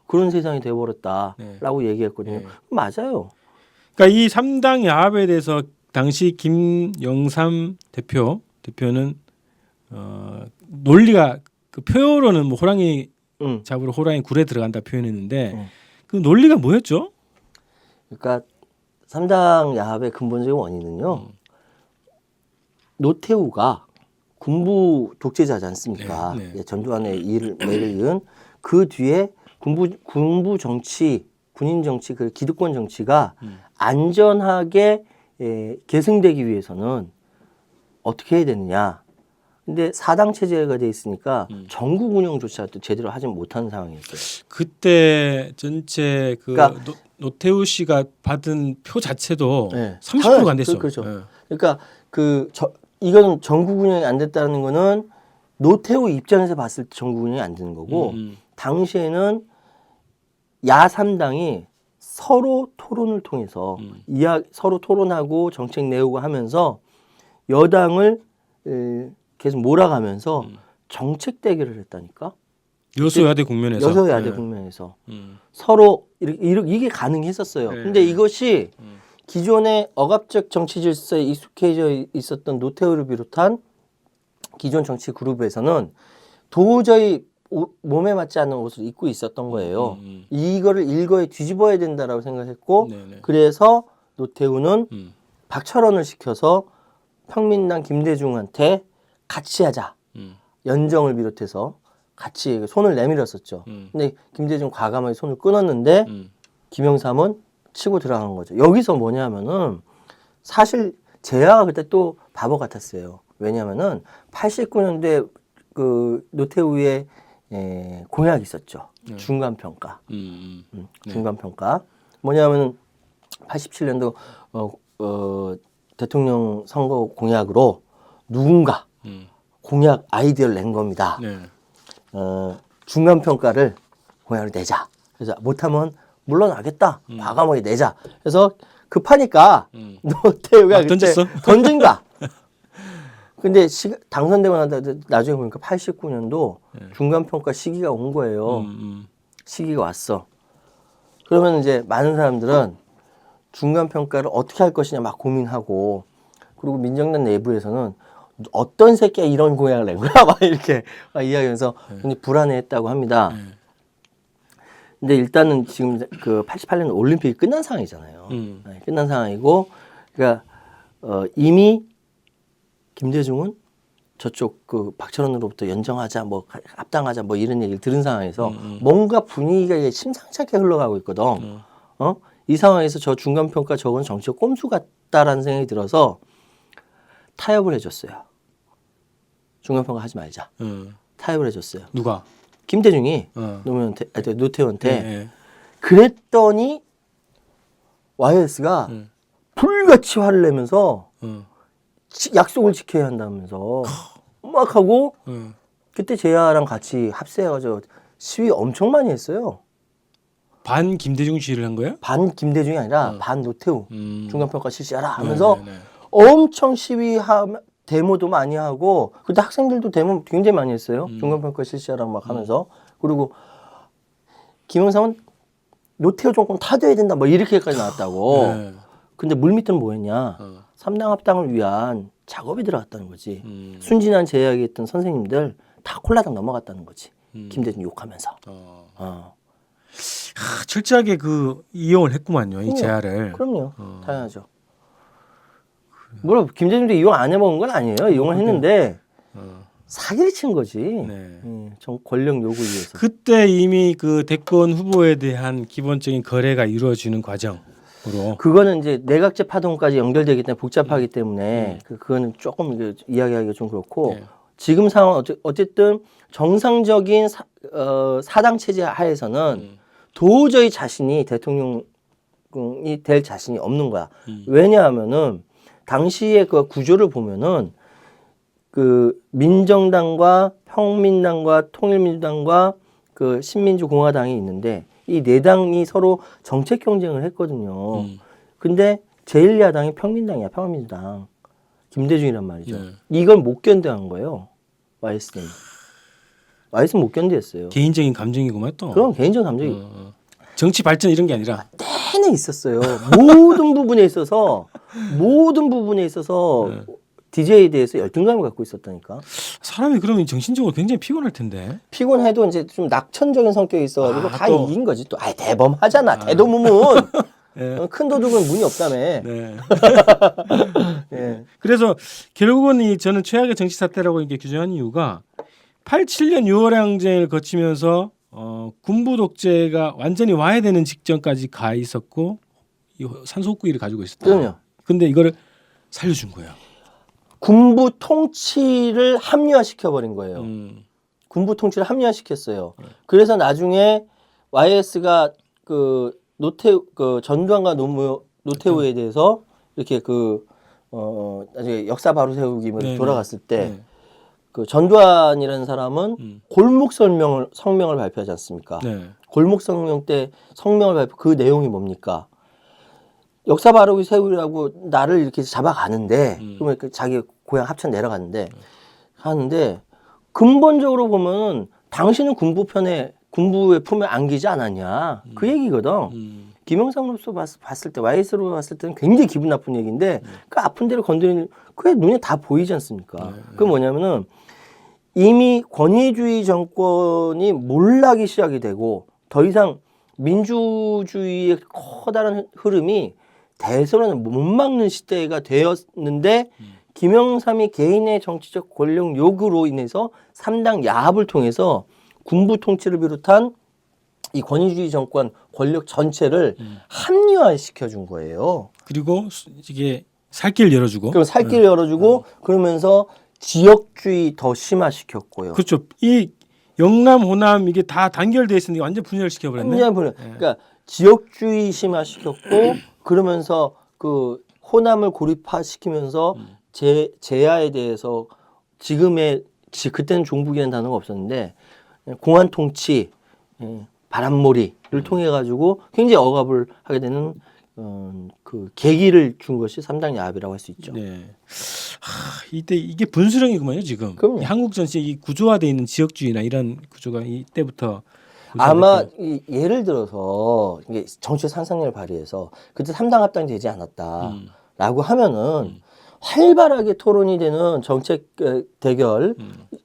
그런 세상이 돼버렸다라고 얘기했거든요. 네. 맞아요. 그러니까 이 3당 야합에 대해서 당시 김영삼 대표는 논리가 그 표로는 뭐 호랑이 잡으러 호랑이 굴에 들어간다 표현했는데 그 논리가 뭐였죠? 그러니까 3당 야합의 근본적인 원인은요. 노태우가 군부 독재자지 않습니까? 네, 네. 전두환의 일을 매를 이은 그 뒤에 군부 정치, 군인 정치, 그 기득권 정치가 안전하게 계승되기 위해서는 어떻게 해야 되느냐? 근데 사당 체제가 돼 있으니까 전국 운영조차도 제대로 하지 못하는 상황이었어요. 그때 전체 그 그러니까 노태우 씨가 받은 표 자체도 네. 30%가 안 됐어. 그렇죠. 네. 그러니까 이거는 전국 운영이 안 됐다는 거는 노태우 입장에서 봤을 때 전국 운영이 안 되는 거고 당시에는 야3당이 서로 토론을 통해서 서로 토론하고 정책 내오고 하면서 여당을 계속 몰아가면서 정책 대결을 했다니까. 여소야대 국면에서. 여소야대 국면에서 서로 이게 가능했었어요. 네. 근데 이것이 기존의 억압적 정치 질서에 익숙해져 있었던 노태우를 비롯한 기존 정치 그룹에서는 도저히 몸에 맞지 않는 옷을 입고 있었던 거예요. 이거를 일거에 뒤집어야 된다라고 생각했고 네네. 그래서 노태우는 박철원을 시켜서 평민당 김대중한테 같이 하자. 연정을 비롯해서 같이 손을 내밀었었죠. 근데 김대중 과감하게 손을 끊었는데 김영삼은 치고 들어간 거죠. 여기서 뭐냐면은 사실 제아가 그때 또 바보 같았어요. 왜냐면은 89년도에 그 노태우의 공약이 있었죠. 중간평가. 중간평가. 뭐냐면은 87년도 대통령 선거 공약으로 누군가 공약 아이디어를 낸 겁니다. 네. 중간평가를 공약을 내자. 그래서 못하면 물러나겠다. 과감하게 내자. 그래서 급하니까 노태우가 막 그때 던졌어? 던진 거야. 근데 당선되고 나중에 보니까 89년도 중간평가 시기가 온 거예요. 시기가 왔어. 그러면 이제 많은 사람들은 중간평가를 어떻게 할 것이냐 막 고민하고 그리고 민정당 내부에서는 어떤 새끼가 이런 공약을 낸 거야? 막 이렇게 막 이야기하면서 굉장히 불안해했다고 합니다. 근데 일단은 지금 그 88년 올림픽이 끝난 상황이잖아요. 네, 끝난 상황이고, 그러니까 이미 김대중은 저쪽 그 박철원으로부터 연정하자, 뭐 합당하자, 뭐 이런 얘기를 들은 상황에서 뭔가 분위기가 이게 심상치 않게 흘러가고 있거든. 이 상황에서 저 중간평가 저건 정치적 꼼수 같다라는 생각이 들어서 타협을 해줬어요. 중간평가 하지 말자. 타협을 해줬어요. 누가? 김대중이 노태우한테 네. 그랬더니 YS가 불같이 화를 내면서 약속을 지켜야 한다면서 막 하고 그때 제야랑 같이 합세해가지고 시위 엄청 많이 했어요. 반 김대중 시위를 한 거야? 반 김대중이 아니라 반 노태우 중간평가 실시하라 하면서 네네네. 엄청 시위하면 데모도 많이 하고 그때 학생들도 데모 굉장히 많이 했어요. 중간평가 실시하라고 막 하면서 그리고 김영삼은 노태우 정권 타도해야 된다 뭐 이렇게까지 나왔다고. 네. 근데 물밑은 뭐였냐? 삼당 합당을 위한 작업이 들어갔다는 거지. 순진한 제약했던 선생님들 다 콜라당 넘어갔다는 거지. 김대중 욕하면서. 철저하게 그 이용을 했구만요. 이 제안을. 그럼요. 당연하죠. 물론 김대중도 이용 안 해먹은 건 아니에요. 이용을 했는데 사기를 친 거지. 네. 권력 요구를 위해서. 그때 이미 그 대권 후보에 대한 기본적인 거래가 이루어지는 과정으로. 그거는 이제 내각제 파동까지 연결되기 때문에 복잡하기 때문에 그거는 조금 이야기하기가 좀 그렇고 네. 지금 상황 어쨌든 정상적인 사당 체제 하에서는 도저히 자신이 대통령이 될 자신이 없는 거야. 왜냐하면은 당시의 그 구조를 보면은 그 민정당과 평민당과 통일민주당과 그 신민주공화당이 있는데 이 네 당이 서로 정책 경쟁을 했거든요. 근데 제1야당이 평민당이야, 평민주당. 김대중이란 말이죠. 네. 이걸 못 견뎌한 거예요. YS는. YS는 못 견디했어요. 개인적인 감정이구만 또. 그럼 개인적 감정이 정치 발전 이런 게 아니라. 내내 있었어요. 모든 부분에 있어서 DJ에 대해서 열등감을 갖고 있었다니까. 사람이 그러면 정신적으로 굉장히 피곤할 텐데. 피곤해도 이제 좀 낙천적인 성격이 있어가지고 아, 다 또. 이긴 거지. 또 대범하잖아. 대도무문. 예. 큰 도둑은 문이 없다며. 네. 예. 그래서 결국은 저는 최악의 정치 사태라고 이게 규정한 이유가 87년 6월 항쟁을 거치면서 군부 독재가 완전히 와해되는 직전까지 가 있었고 이 산소호흡기를 가지고 있었다. 그럼요. 근데 이거를 살려준 거예요. 군부 통치를 합리화시켜 버린 거예요. 음. 군부 통치를 합리화시켰어요. 그래서 나중에 YS가 그 전두환과 노태우에 대해서 이렇게 나중에 역사 바로 세우기로 네, 돌아갔을 때 네. 그 전두환이라는 사람은 골목 성명을 발표하지 않습니까? 네. 골목 성명 때 성명을 발표 그 내용이 뭡니까? 역사 바르게 세우려고 나를 이렇게 잡아가는데 그러면 자기 고향 합천 내려갔는데 하는데 근본적으로 보면 당신은 군부의 품에 안기지 않았냐 그 얘기거든. 김영삼으로서 봤을 때 YS로 봤을 때는 굉장히 기분 나쁜 얘기인데 그 아픈 데를 건드리는 그게 눈에 다 보이지 않습니까? 그게 뭐냐면은 이미 권위주의 정권이 몰락이 시작이 되고 더 이상 민주주의의 커다란 흐름이 대선을 못 막는 시대가 되었는데 김영삼이 개인의 정치적 권력 요구로 인해서 3당 야합을 통해서 군부 통치를 비롯한 이 권위주의 정권 권력 전체를 합리화시켜 준 거예요. 그리고 이게 살길 열어주고. 그럼 살길 열어주고 그러면서 지역주의 더 심화시켰고요. 그렇죠. 이 영남 호남 이게 다 단결돼 있었는데 완전 분열시켜 버렸네. 완전 분열. 그러니까 지역주의 심화시켰고 그러면서 그 호남을 고립화시키면서 제야에 대해서 그때는 종북이라는 단어가 없었는데 공안 통치, 바람몰이를 통해 가지고 굉장히 억압을 하게 되는 그 계기를 준 것이 3당 야합이라고 할 수 있죠. 네. 이때 이게 분수령이구만요 지금. 그럼요. 이 한국 전체에 이 구조화돼 있는 지역주의나 이런 구조가 이때부터 아마 예를 들어서 이게 정치의 상상력을 발휘해서 그때 3당 합당이 되지 않았다라고 하면은 활발하게 토론이 되는 정책 대결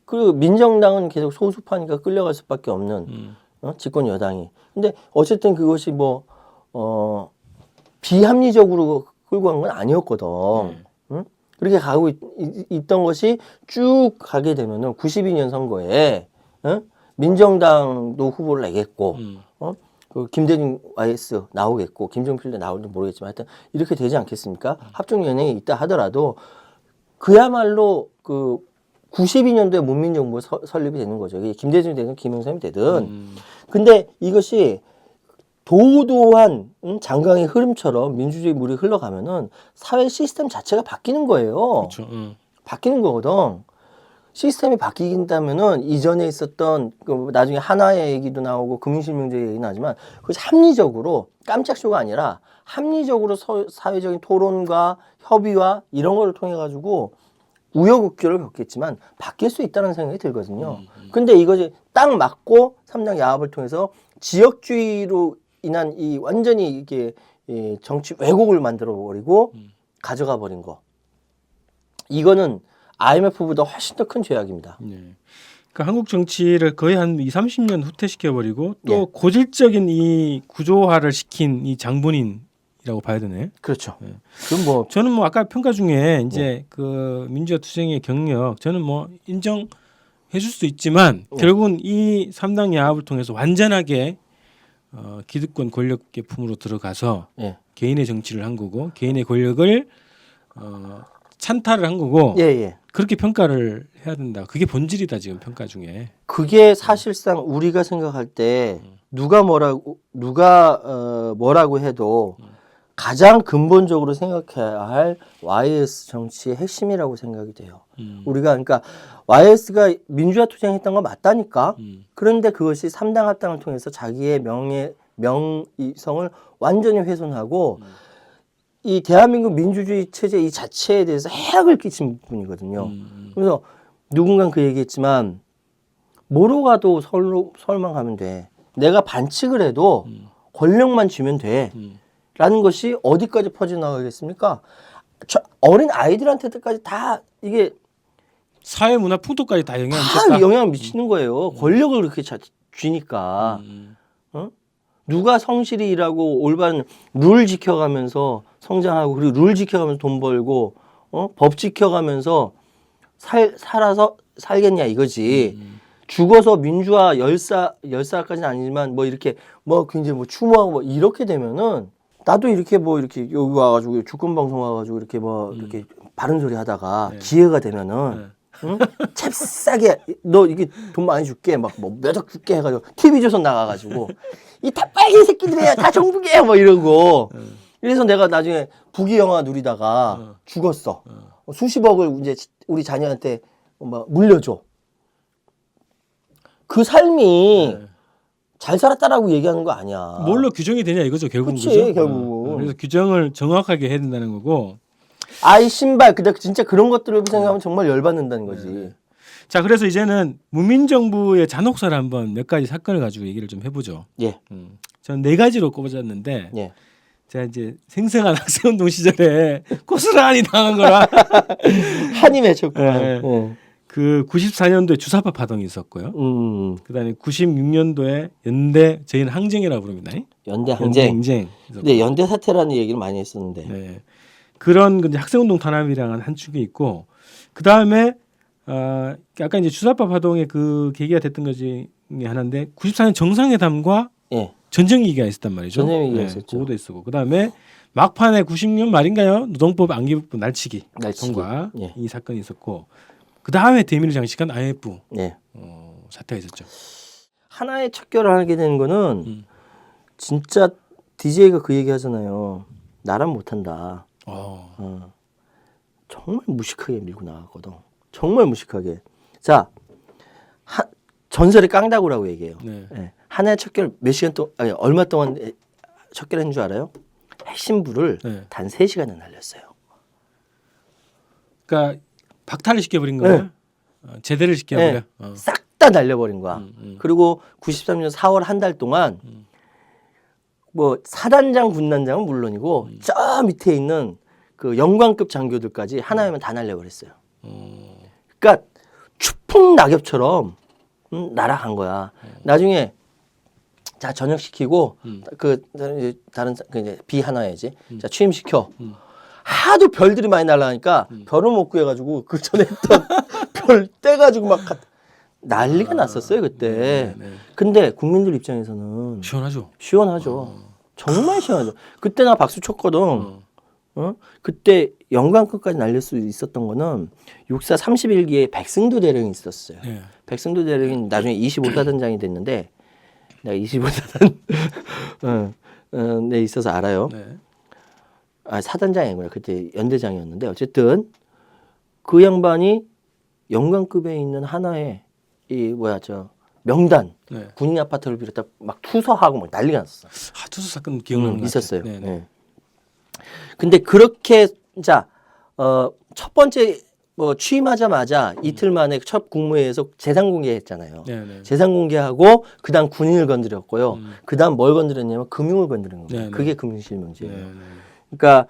그리고 민정당은 계속 소수파니까 끌려갈 수밖에 없는 집권 여당이. 근데 어쨌든 그것이 비합리적으로 끌고 간 건 아니었거든. 응? 그렇게 가고 있던 것이 쭉 가게 되면은 92년 선거에 민정당도 후보를 내겠고, 그 김대중 YS 나오겠고, 김종필도 나올지 모르겠지만 하여튼 이렇게 되지 않겠습니까? 합종연행이 있다 하더라도 그야말로 그 92년도에 문민정부가 설립이 되는 거죠. 김대중이 되든 김영삼이 되든. 근데 이것이 도도한 장강의 흐름처럼 민주주의 물이 흘러가면은 사회 시스템 자체가 바뀌는 거예요. 그렇죠. 바뀌는 거거든. 시스템이 바뀐다면은 이전에 있었던 나중에 한화의 얘기도 나오고 금융실명제 얘기 나지만 그것이 합리적으로 깜짝 쇼가 아니라 합리적으로 사회적인 토론과 협의와 이런 거를 통해 가지고 우여곡절을 겪겠지만 바뀔 수 있다는 생각이 들거든요. 근데 이것이 딱 맞고 3당 야합을 통해서 지역주의로 인한 이 완전히 이게 정치 왜곡을 만들어 버리고 가져가 버린 거. 이거는 IMF보다 훨씬 더 큰 죄악입니다. 네. 그러니까 한국 정치를 거의 한 20, 30년 후퇴시켜 버리고 또 예. 고질적인 이 구조화를 시킨 이 장본인이라고 봐야 되네. 그렇죠. 네. 그럼 저는 아까 평가 중에 이제 그 민주화 투쟁의 경력 저는 인정해 줄 수 있지만 결국은 이 3당 야합을 통해서 완전하게 기득권 권력의 품으로 들어가서 예. 개인의 정치를 한 거고 개인의 권력을 찬탈을 한 거고 예. 그렇게 평가를 해야 된다. 그게 본질이다 지금 평가 중에. 그게 사실상 우리가 생각할 때 누가 뭐라고 해도 가장 근본적으로 생각해야 할 YS 정치의 핵심이라고 생각이 돼요. 우리가 그러니까 YS가 민주화 투쟁했던 건 맞다니까. 그런데 그것이 3당 합당을 통해서 자기의 명성을 완전히 훼손하고 이 대한민국 민주주의 체제 이 자체에 대해서 해악을 끼친 분이거든요. 그래서 누군가 그 얘기했지만 뭐로 가도 서울만 가면 돼. 내가 반칙을 해도 권력만 쥐면 돼. 라는 것이 어디까지 퍼져나가겠습니까? 어린 아이들한테까지 다 이게 사회 문화 풍토까지 다 영향을 다 미쳤다. 영향을 미치는 거예요. 권력을 그렇게 쥐니까. 누가 성실히 일하고 올바른 룰 지켜가면서 성장하고 그리고 룰 지켜가면서 돈 벌고 법 지켜가면서 살아서 살겠냐 이거지. 죽어서 민주화 열사까지는 아니지만 뭐 이렇게 뭐 굉장히 뭐 추모하고 뭐 이렇게 되면은 나도 이렇게 뭐 이렇게 여기 와가지고 주권 방송 와가지고 이렇게 뭐 이렇게 바른 소리 하다가 기회가 되면은 응? 잽싸게 너 이게 돈 많이 줄게 막 뭐 몇 억 줄게 해가지고 TV조선 나가가지고 이 다 빨갱이 새끼들이야 다 정북이야 뭐 이러고 그래서 내가 나중에 부귀 영화 누리다가 죽었어. 수십억을 이제 우리 자녀한테 뭐 물려줘. 그 삶이 잘 살았다라고 얘기하는 거 아니야. 뭘로 규정이 되냐 이거죠 결국은. 그치, 그죠? 결국은. 그래서 규정을 정확하게 해야 된다는 거고. 아이 신발 근데 진짜 그런 것들을 생각하면 정말 열받는다는 거지. 자, 그래서 이제는 문민정부의 잔혹사를 한번 몇 가지 사건을 가지고 얘기를 좀 해보죠. 예. 저는 4가지로 꼽아줬는데 예. 제가 이제 생생한 학생운동 시절에 고스란히 당한 거라. 한이 맺혔구나. 네. 그 94년도에 주사파 파동이 있었고요. 그다음에 96년도에 연대 저희는 항쟁이라고 부릅니다. 연대 항쟁. 항쟁. 네, 연대 사태라는 얘기를 많이 했었는데. 네. 그런 이제 학생운동 탄압이랑은 한 축이 있고 그 다음에 아까 이제 주사파 파동의 그 계기가 됐던 것이 하나인데 94년 정상회담과 예. 전쟁 위기가 있었단 말이죠. 전쟁 위기가 있었죠. 그것도 있었고 그 다음에 막판에 90년 말인가요? 노동법 안기부 날치기 통과 예. 이 사건이 있었고 그 다음에 대미를 장식한 IMF 예. 사태가 있었죠. 하나의 척결을 하게 되는 거는 진짜 DJ가 그 얘기 하잖아요. 나란 못한다. 정말 무식하게 밀고 나갔거든. 정말 무식하게. 자, 전설의 깡다구라고 얘기해요. 네. 예. 하나의 척결 몇 시간 동안 아니 얼마 동안 척결한 줄 알아요? 핵심부를 단 3시간을 날렸어요. 그러니까 박탈을 시켜버린 거예요. 제대를 시켜버려. 싹 다 날려버린 거야. 그리고 93년 4월 한 달 동안 뭐 사단장, 군단장은 물론이고 저 밑에 있는 그 영관급 장교들까지 하나면 다 날려버렸어요. 그러니까 추풍 낙엽처럼 날아간 거야. 나중에 자 전역 시키고 그 다른 그 이제 비 하나야지. 자 취임시켜. 하도 별들이 많이 날아가니까 별을 못 구해가지고 그 전에 했던 별 떼가지고 막 난리가 났었어요 그때. 근데 국민들 입장에서는 시원하죠. 시원하죠. 정말 시원하죠. 그때 나 박수 쳤거든. 그때 영광급까지 날릴 수 있었던 거는 육사 31기에 백승도 대령이 있었어요. 네. 백승도 대령이 나중에 25사단장이 됐는데 내가 25사단 네 있어서 알아요. 네. 아 사단장이 아니구나. 그때 연대장이었는데 어쨌든 그 양반이 영광급에 있는 하나의 이 명단 군인 아파트를 비롯해 막 투서하고 막 난리가 났었어. 투수 사건 기억나는 거 있었어요. 네. 네. 근데 그렇게 첫 번째 뭐 취임하자마자 이틀 만에 첫 국무회의에서 재산 공개했잖아요. 네네. 재산 공개하고 그다음 군인을 건드렸고요. 그다음 뭘 건드렸냐면 금융을 건드린 겁니다. 네네. 그게 금융실명제예요. 네네. 그러니까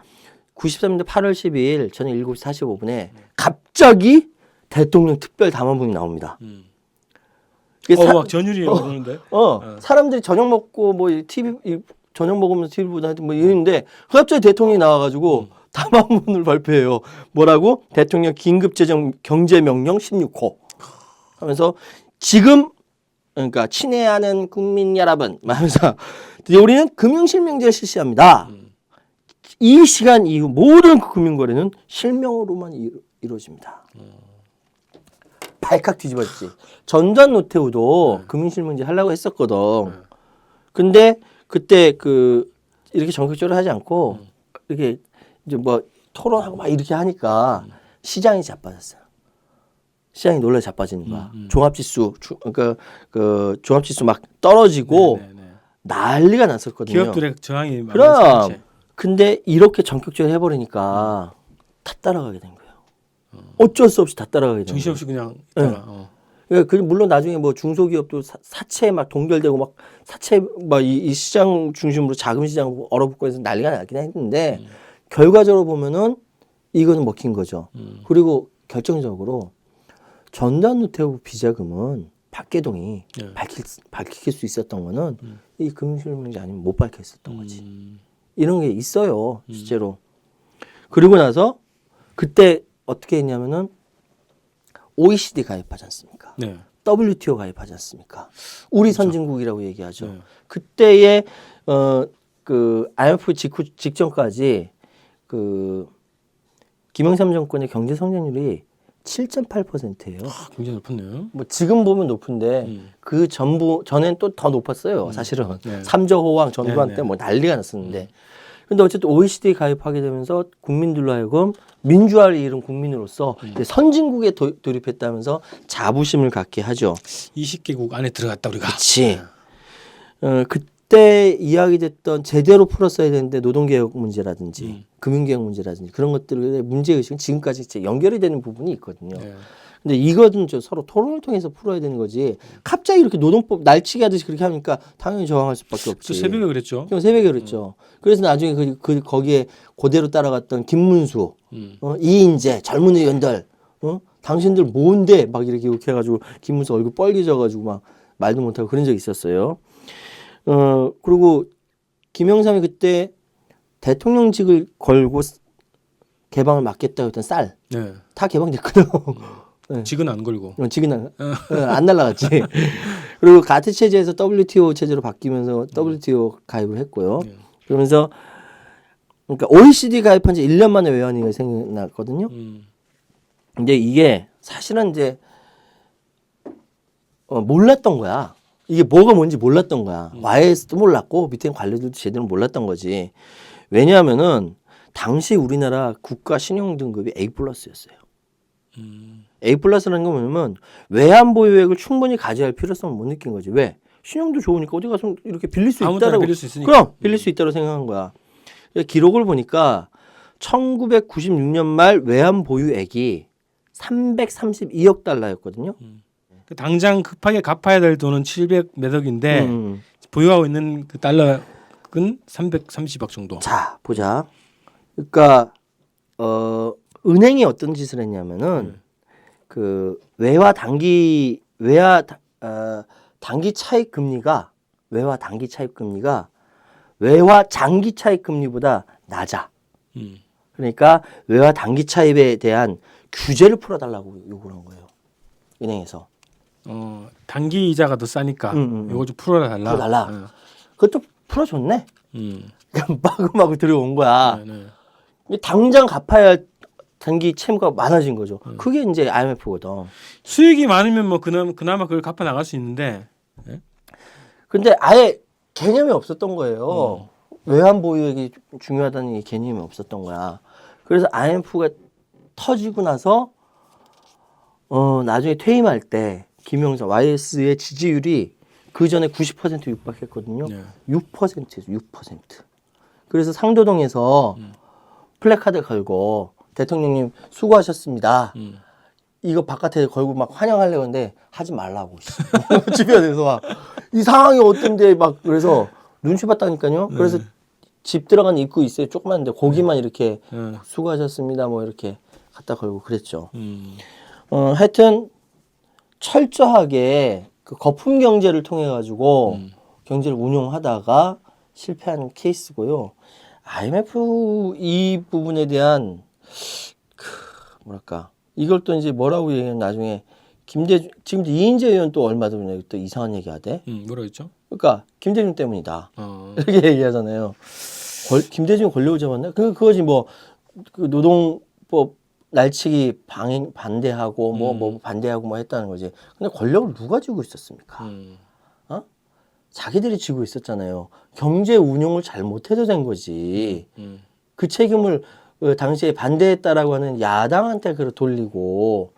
93년도 8월 12일 저녁 7시 45분에 갑자기 대통령 특별 담화문이 나옵니다. 막 전율이 오르는데. 사람들이 저녁 먹고 뭐 TV 저녁 먹으면서 TV 보다 뭐 이러는데 갑자기 대통령이 나와가지고 담화문을 발표해요. 뭐라고? 대통령 긴급재정 경제명령 16호 하면서 지금 그러니까 친애하는 국민 여러분 하면서 우리는 금융실명제를 실시합니다. 이 시간 이후 모든 금융거래는 실명으로만 이루어집니다. 발칵 뒤집어졌지. 전두환 노태우도 금융실명제 하려고 했었거든. 근데 그때 이렇게 전격적으로 하지 않고 이렇게 이제 뭐 토론하고 막 이렇게 하니까 시장이 자빠졌어요. 시장이 놀라 자빠지는 거야. 종합지수 그 종합지수 막 떨어지고 난리가 났었거든요. 기업들의 저항이 그럼 근데 이렇게 전격적으로 해버리니까 다 따라가게 된 거예요. 어쩔 수 없이 다 따라가게 된 거예요. 정신없이 그냥 있다가. 물론 나중에 뭐 중소기업도 사채 막 동결되고 막 사채 막 이 시장 중심으로 자금 시장 얼어붙고 해서 난리가 나긴 했는데 결과적으로 보면은 이거는 먹힌 거죠. 그리고 결정적으로 전두환 노태우 비자금은 박계동이 네. 밝힐 수 있었던 거는 이 금융실명제 아니면 못 밝혔었던 거지. 이런 게 있어요, 실제로. 그리고 나서 그때 어떻게 했냐면은 OECD 가입하지 않습니까? 네. WTO 가입하지 않습니까? 우리 선진국이라고 얘기하죠. 네. 그때의 그 IMF 직전까지 그 김영삼 정권의 경제 성장률이 7.8%예요. 굉장히 높았네요. 뭐 지금 보면 높은데 그 전엔 또 더 높았어요. 사실은 네. 삼저 호황 전두환 네, 때 뭐 난리가 났었는데. 근데 어쨌든 OECD 가입하게 되면서 국민들로 하여금 민주화를 이룬 국민으로서 이제 선진국에 돌입했다면서 자부심을 갖게 하죠. 20개국 안에 들어갔다 우리가. 그렇지. 그때 이야기됐던 제대로 풀었어야 되는데 노동개혁 문제라든지 금융개혁 문제라든지 그런 것들의 문제의식은 지금까지 이제 연결이 되는 부분이 있거든요. 네. 근데 이거는 서로 토론을 통해서 풀어야 되는 거지. 갑자기 이렇게 노동법 날치기 하듯이 그렇게 하니까 당연히 저항할 수밖에 없지. 저 새벽에 그랬죠. 좀 새벽에 그랬죠. 그래서 나중에 거기에 그대로 따라갔던 김문수, 이인재, 젊은 의원들, 당신들 뭔데 막 이렇게 욕해가지고 김문수 얼굴 빨개져가지고 막 말도 못하고 그런 적이 있었어요. 그리고 김영삼이 그때 대통령직을 걸고 개방을 막겠다고 했던 쌀 다 네. 개방됐거든. 네. 직은 안 걸고. 지금 안 날라갔지. 그리고 가트 체제에서 WTO 체제로 바뀌면서 WTO 가입을 했고요. 네. 그러면서 그러니까 OECD 가입한 지 1년 만에 외환위기가 생겨났거든요. 근데 이게 사실은 이제 몰랐던 거야. 이게 뭐가 뭔지 몰랐던 거야. YS도 몰랐고 밑에 관리들도 제대로 몰랐던 거지. 왜냐하면은 당시 우리나라 국가 신용 등급이 A+였어요. A+라는 건 뭐냐면 외환 보유액을 충분히 가져야 할 필요성을 못 느낀 거지. 왜? 신용도 좋으니까 어디 가서 이렇게 빌릴 수 아무 때나 있다라고. 빌릴 수 있으니까. 그럼 빌릴 수 있다고 생각한 거야. 기록을 보니까 1996년 말 외환 보유액이 332억 달러였거든요. 그 당장 급하게 갚아야 될 돈은 700 몇 억인데 보유하고 있는 그 달러는 330억 정도. 자, 보자. 그러니까 은행이 어떤 짓을 했냐면은 그 단기 차익 금리가 외화 장기 차익 금리보다 낮아. 그러니까 외화 단기 차입에 대한 규제를 풀어달라고 요구를 한 거예요. 은행에서. 단기 이자가 더 싸니까 이거 좀 풀어달라. 풀어달라. 그것도 풀어줬네. 네. 마구마구 들어온 거야. 네. 당장 갚아야 할 단기 채무가 많아진 거죠. 그게 이제 IMF거든. 수익이 많으면 뭐 그나마 그걸 갚아 나갈 수 있는데. 네? 근데 아예 개념이 없었던 거예요. 외환 보유액이 중요하다는 이 개념이 없었던 거야. 그래서 IMF가 터지고 나서 나중에 퇴임할 때 김영삼 YS의 지지율이 그 전에 90% 육박했거든요. 네. 6%예요. 6%. 그래서 상도동에서 플래카드 걸고 대통령님 수고하셨습니다. 이거 바깥에 걸고 막 환영하려고 했는데 하지 말라고. 주변에서 막 이 상황이 어떤데 막 그래서 눈치 봤다니까요. 그래서 집 들어간 입구 있어요. 조그만데 거기만 이렇게 수고하셨습니다. 뭐 이렇게 갖다 걸고 그랬죠. 하여튼 철저하게 그 거품 경제를 통해 가지고 경제를 운용하다가 실패한 케이스고요. IMF 이 부분에 대한 뭐랄까 이걸 또 이제 뭐라고 얘기하면 나중에 지금 이인재 의원 또 얼마 전에 또 이상한 얘기 하대. 뭐라 했죠? 그러니까 김대중 때문이다. 이렇게 얘기하잖아요. 김대중 권력을 잡았나? 그거지 뭐 그 노동법 날치기 반대하고 뭐 반대하고 뭐 했다는 거지. 근데 권력을 누가 쥐고 있었습니까? 자기들이 쥐고 있었잖아요. 경제 운용을 잘못해서 된 거지. 그 책임을 당시에 반대했다라고 하는 야당한테 돌리고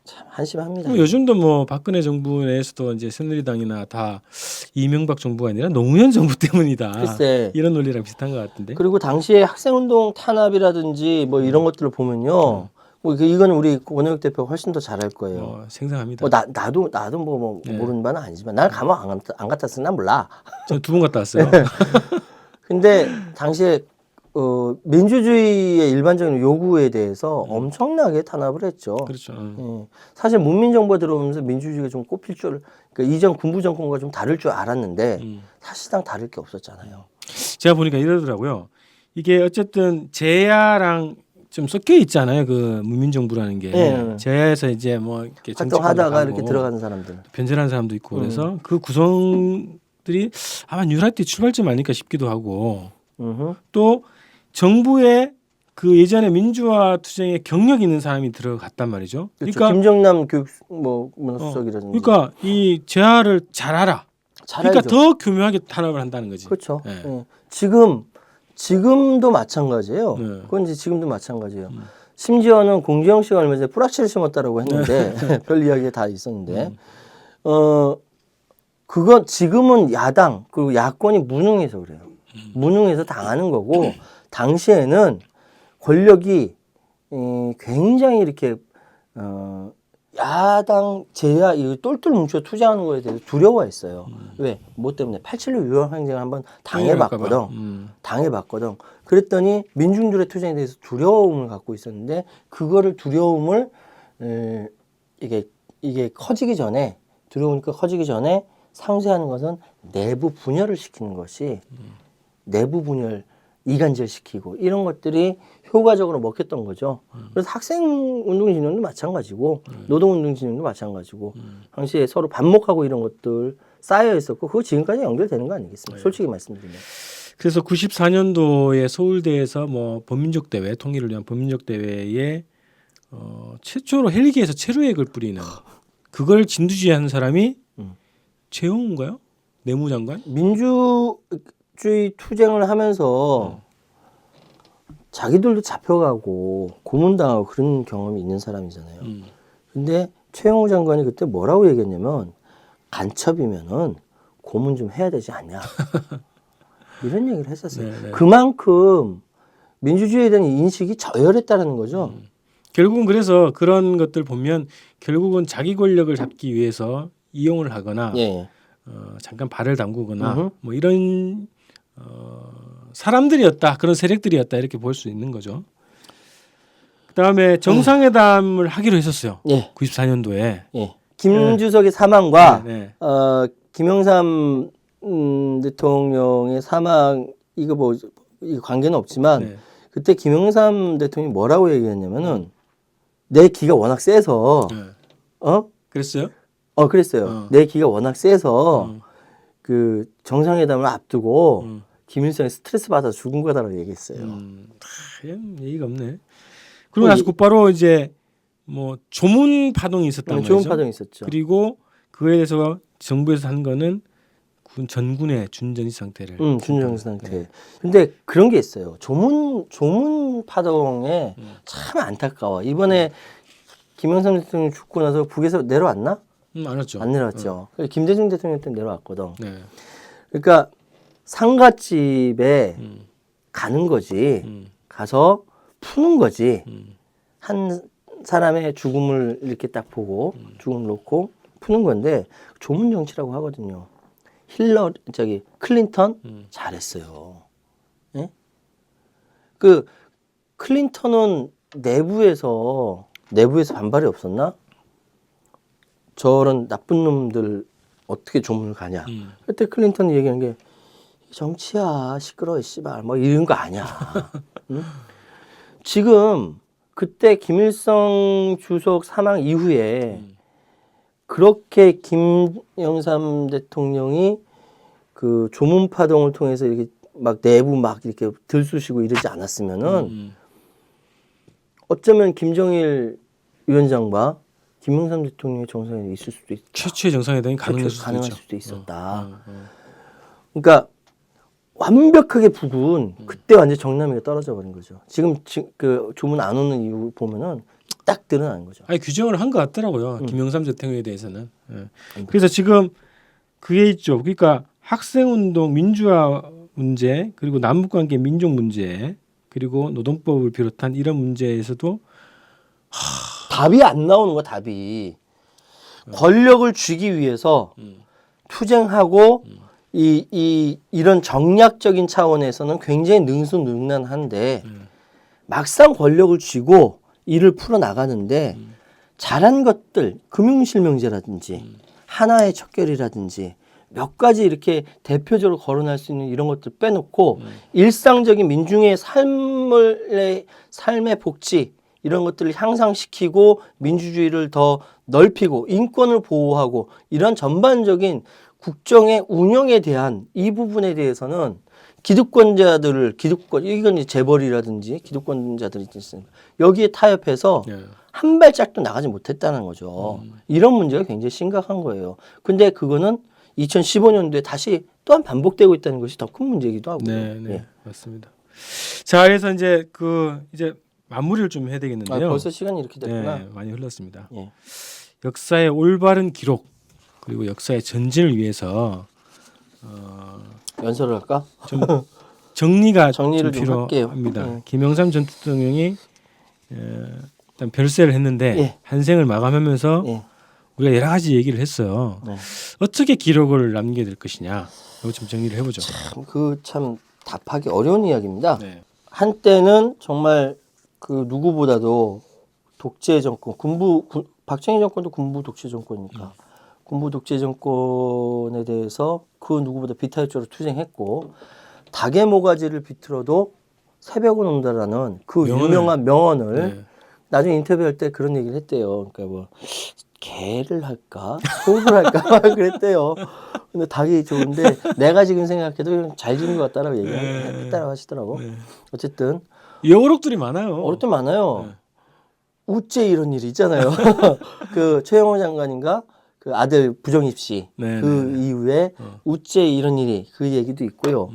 참 한심합니다. 요즘도 뭐 박근혜 정부 내에서도 이제 새누리당이나 다 이명박 정부가 아니라 노무현 정부 때문이다. 글쎄. 이런 논리랑 비슷한 것 같은데. 그리고 당시에 학생운동 탄압이라든지 뭐 이런 것들을 보면요. 뭐 이거는 우리 원영욱 대표가 훨씬 더 잘할 거예요. 생생합니다. 뭐 나도 뭐 모르는 바는 아니지만 난 감옥 안 갔다 왔으니 난 몰라. 전 2번 갔다 왔어요. 근데 당시에 민주주의의 일반적인 요구에 대해서 엄청나게 탄압을 했죠. 그렇죠. 예. 사실 문민 정부가 들어오면서 민주주의가 좀 꼽힐 줄, 그러니까 이전 군부 정권과 좀 다를 줄 알았는데 사실상 다를 게 없었잖아요. 제가 보니까 이러더라고요. 이게 어쨌든 제야랑 좀 섞여 있잖아요. 그 문민정부라는 게 예. 제야에서 이제 뭐 이렇게 활동하다가 정치권으로 이렇게 가고 들어가는 사람들. 변절하는 사람도 있고 그래서 그 구성들이 아마 뉴랄 때 출발점 아닐까 싶기도 하고 또 정부의 그 예전에 민주화 투쟁에 경력 있는 사람이 들어갔단 말이죠. 그렇죠. 그러니까 김정남 교육 문화수석이라든지. 그러니까 이 제야를 잘 알아. 잘 그러니까 알죠. 더 교묘하게 탄압을 한다는 거지. 그렇죠. 예. 예. 지금도 마찬가지예요. 네. 그건 이제 지금도 마찬가지예요. 심지어는 공지영 씨가 얼마 전에 뿌락치를 심었다라고 했는데 별 이야기가 다 있었는데 그건 지금은 야당 그리고 야권이 무능해서 그래요. 무능해서 당하는 거고 당시에는 권력이 굉장히 이렇게 야당 제야 이 똘똘 뭉쳐 투쟁하는 거에 대해서 두려워했어요. 왜? 뭐 때문에 8.16 유학항쟁을 한번 당해봤거든. 당해봤거든. 그랬더니 민중들의 투쟁에 대해서 두려움을 갖고 있었는데 그거를 두려움을 이게 커지기 전에 두려우니까 커지기 전에 상쇄하는 것은 내부 분열을 시키는 것이 내부 분열 이간질 시키고 이런 것들이 효과적으로 먹혔던 거죠. 그래서 학생운동 진영도 마찬가지고 노동운동 진영도 마찬가지고 당시에 서로 반목하고 이런 것들 쌓여 있었고 그거 지금까지 연결되는 거 아니겠습니까? 솔직히 말씀드리면. 그래서 94년도에 서울대에서 뭐 범민족 대회 통일을 위한 범민족 대회에 최초로 헬기에서 체류액을 뿌리는 그걸 진두지휘하는 사람이 최영우인가요? 내무장관? 민주주의 투쟁을 하면서 자기들도 잡혀가고 고문당하고 그런 경험이 있는 사람이잖아요. 근데 최영우 장관이 그때 뭐라고 얘기했냐면 간첩이면은 고문 좀 해야 되지 않냐. 이런 얘기를 했었어요. 네네. 그만큼 민주주의에 대한 인식이 저열했다는 거죠. 결국은 그래서 그런 것들 보면 결국은 자기 권력을 잡기 위해서 이용을 하거나 예. 잠깐 발을 담그거나 뭐 이런 사람들이었다 그런 세력들이었다 이렇게 볼 수 있는 거죠. 그다음에 정상회담을 하기로 했었어요. 예. 94년도에. 예. 김주석의 사망과 네. 김영삼 대통령의 사망 이거 뭐 이 관계는 없지만 네. 그때 김영삼 대통령이 뭐라고 얘기했냐면은 내 기가 워낙 세서 네. 그랬어요? 그랬어요. 내 기가 워낙 세서 그 정상회담을 앞두고 김일성이 스트레스 받아 죽은 거다라고 얘기했어요. 얘기가 없네. 그리고 나서 곧바로 이제 뭐 조문 파동이 있었단 말이죠. 조문 파동이 있었죠. 그리고 그거에 대해서 정부에서 한 거는 전군의 준전시 상태를. 준전시 상태. 네. 근데 그런 게 있어요. 조문 파동에 참 안타까워. 이번에 김영삼 대통령 죽고 나서 북에서 내려왔나? 안 왔죠. 안 내려왔죠. 김대중 대통령 때 내려왔거든. 네. 그러니까 상가집에 가는 거지. 가서 푸는 거지. 한 사람의 죽음을 이렇게 딱 보고 죽음을 놓고 푸는 건데 조문 정치라고 하거든요. 클린턴 잘했어요. 예? 그 클린턴은 내부에서 반발이 없었나? 저런 나쁜 놈들 어떻게 조문을 가냐? 그때 클린턴이 얘기한 게 정치야 시끄러워 씨발 뭐 이런 거 아니야. 응? 지금 그때 김일성 주석 사망 이후에 그렇게 김영삼 대통령이 그 조문 파동을 통해서 이렇게 막 내부 막 이렇게 들쑤시고 이러지 않았으면은 어쩌면 김정일 위원장과 김영삼 대통령의 정상회담이 있을 수도 있다. 최초의 정상회담이 가능할 수도 있었다. 그러니까 완벽하게 북은 그때 완전 정남이가 떨어져 버린 거죠. 지금 그 조문 안 오는 이유 보면은 딱 드러나는 거죠. 아니 규정을 한 것 같더라고요. 김영삼 대통령에 대해서는. 그래서 지금 그게 있죠. 그러니까 학생운동, 민주화 문제, 그리고 남북관계 민족 문제, 그리고 노동법을 비롯한 이런 문제에서도 답이 안 나오는 거야. 답이 권력을 쥐기 위해서 투쟁하고 이런 정략적인 차원에서는 굉장히 능수능란한데 막상 권력을 쥐고 일을 풀어 나가는데 잘한 것들, 금융실명제라든지 하나의 척결이라든지 몇 가지 이렇게 대표적으로 거론할 수 있는 이런 것들 빼놓고 일상적인 민중의 삶의 복지 이런 것들을 향상시키고 민주주의를 더 넓히고 인권을 보호하고 이런 전반적인 국정의 운영에 대한 이 부분에 대해서는 이건 이제 재벌이라든지 기득권자들이 있습니다. 여기에 타협해서 한 발짝도 나가지 못했다는 거죠. 이런 문제가 굉장히 심각한 거예요. 근데 그거는 2015년도에 다시 또한 반복되고 있다는 것이 더 큰 문제이기도 하고요. 네, 네, 맞습니다. 자, 그래서 이제 이제 마무리를 좀 해야 되겠는데요. 벌써 시간이 이렇게 됐구나. 네, 많이 흘렀습니다. 예. 역사의 올바른 기록 그리고 역사의 전진을 위해서 연설을 할까? 좀 정리를 좀 할게요. 필요합니다. 김영삼 전 대통령이 일단 별세를 했는데 한 생을 마감하면서 우리가 여러 가지 얘기를 했어요. 어떻게 기록을 남기게 될 것이냐. 이거 좀 정리를 해보죠. 참 답하기 어려운 이야기입니다. 네. 한때는 정말 그 누구보다도 독재 정권, 박정희 정권도 군부 독재 정권이니까 군부 독재 정권에 대해서 그 누구보다 비타일조로 투쟁했고 닭의 모가지를 비틀어도 새벽은 온다라는 그 유명한 명언을 나중에 인터뷰할 때 그런 얘기를 했대요. 그러니까 뭐 개를 할까 소를 할까 그랬대요. 근데 닭이 좋은데 내가 지금 생각해도 잘 지은 것 같다라고 얘기했다고 하시더라고. 어쨌든 여어록들이 많아요. 어렵도 많아요. 우째 이런 일이 있잖아요. 그 최영호 장관인가 그 아들 부정입시 그 이후에 우째 이런 일이 그 얘기도 있고요.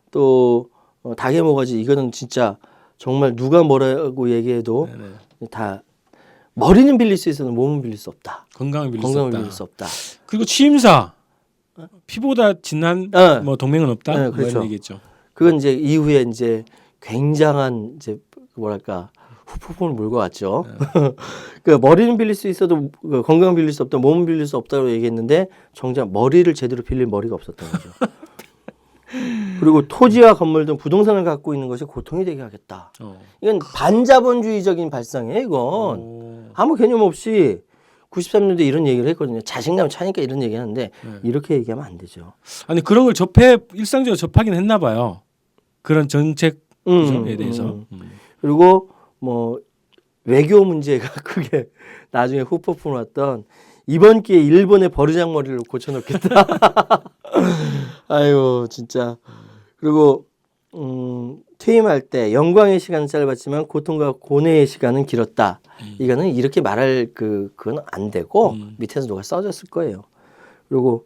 또 닭의 모가지 이거는 진짜 정말 누가 뭐라고 얘기해도 다 머리는 빌릴 수 있어도 몸은 빌릴 수 없다. 건강을 빌릴 수 없다. 없다. 그리고 취임사 피보다 진한 뭐 동맹은 없다. 네, 뭐 그렇죠. 이런 얘기겠죠. 그건 이제 이후에 이제 굉장한 이제 뭐랄까 후폭풍을 몰고 왔죠. 그 머리는 빌릴 수 있어도 건강은 빌릴 수 없다, 몸은 빌릴 수 없다고 얘기했는데 정작 머리를 제대로 빌릴 머리가 없었던 거죠. 그리고 토지와 건물 등 부동산을 갖고 있는 것이 고통이 되게 하겠다. 이건 반자본주의적인 발상이에요. 이건 아무 개념 없이 93년도에 이런 얘기를 했거든요. 자신감 차니까 이런 얘기 하는데 이렇게 얘기하면 안 되죠. 아니 그런 걸 일상적으로 접하긴 했나 봐요. 그런 정책에 대해서. 그리고 뭐 외교 문제가 크게 나중에 후폭풍을 왔던 이번 기회에 일본의 버르장머리를 고쳐놓겠다. 아이고 진짜. 그리고 퇴임할 때 영광의 시간은 짧았지만 고통과 고뇌의 시간은 길었다. 이거는 이렇게 말할 그건 안 되고 밑에서 누가 써줬을 거예요. 그리고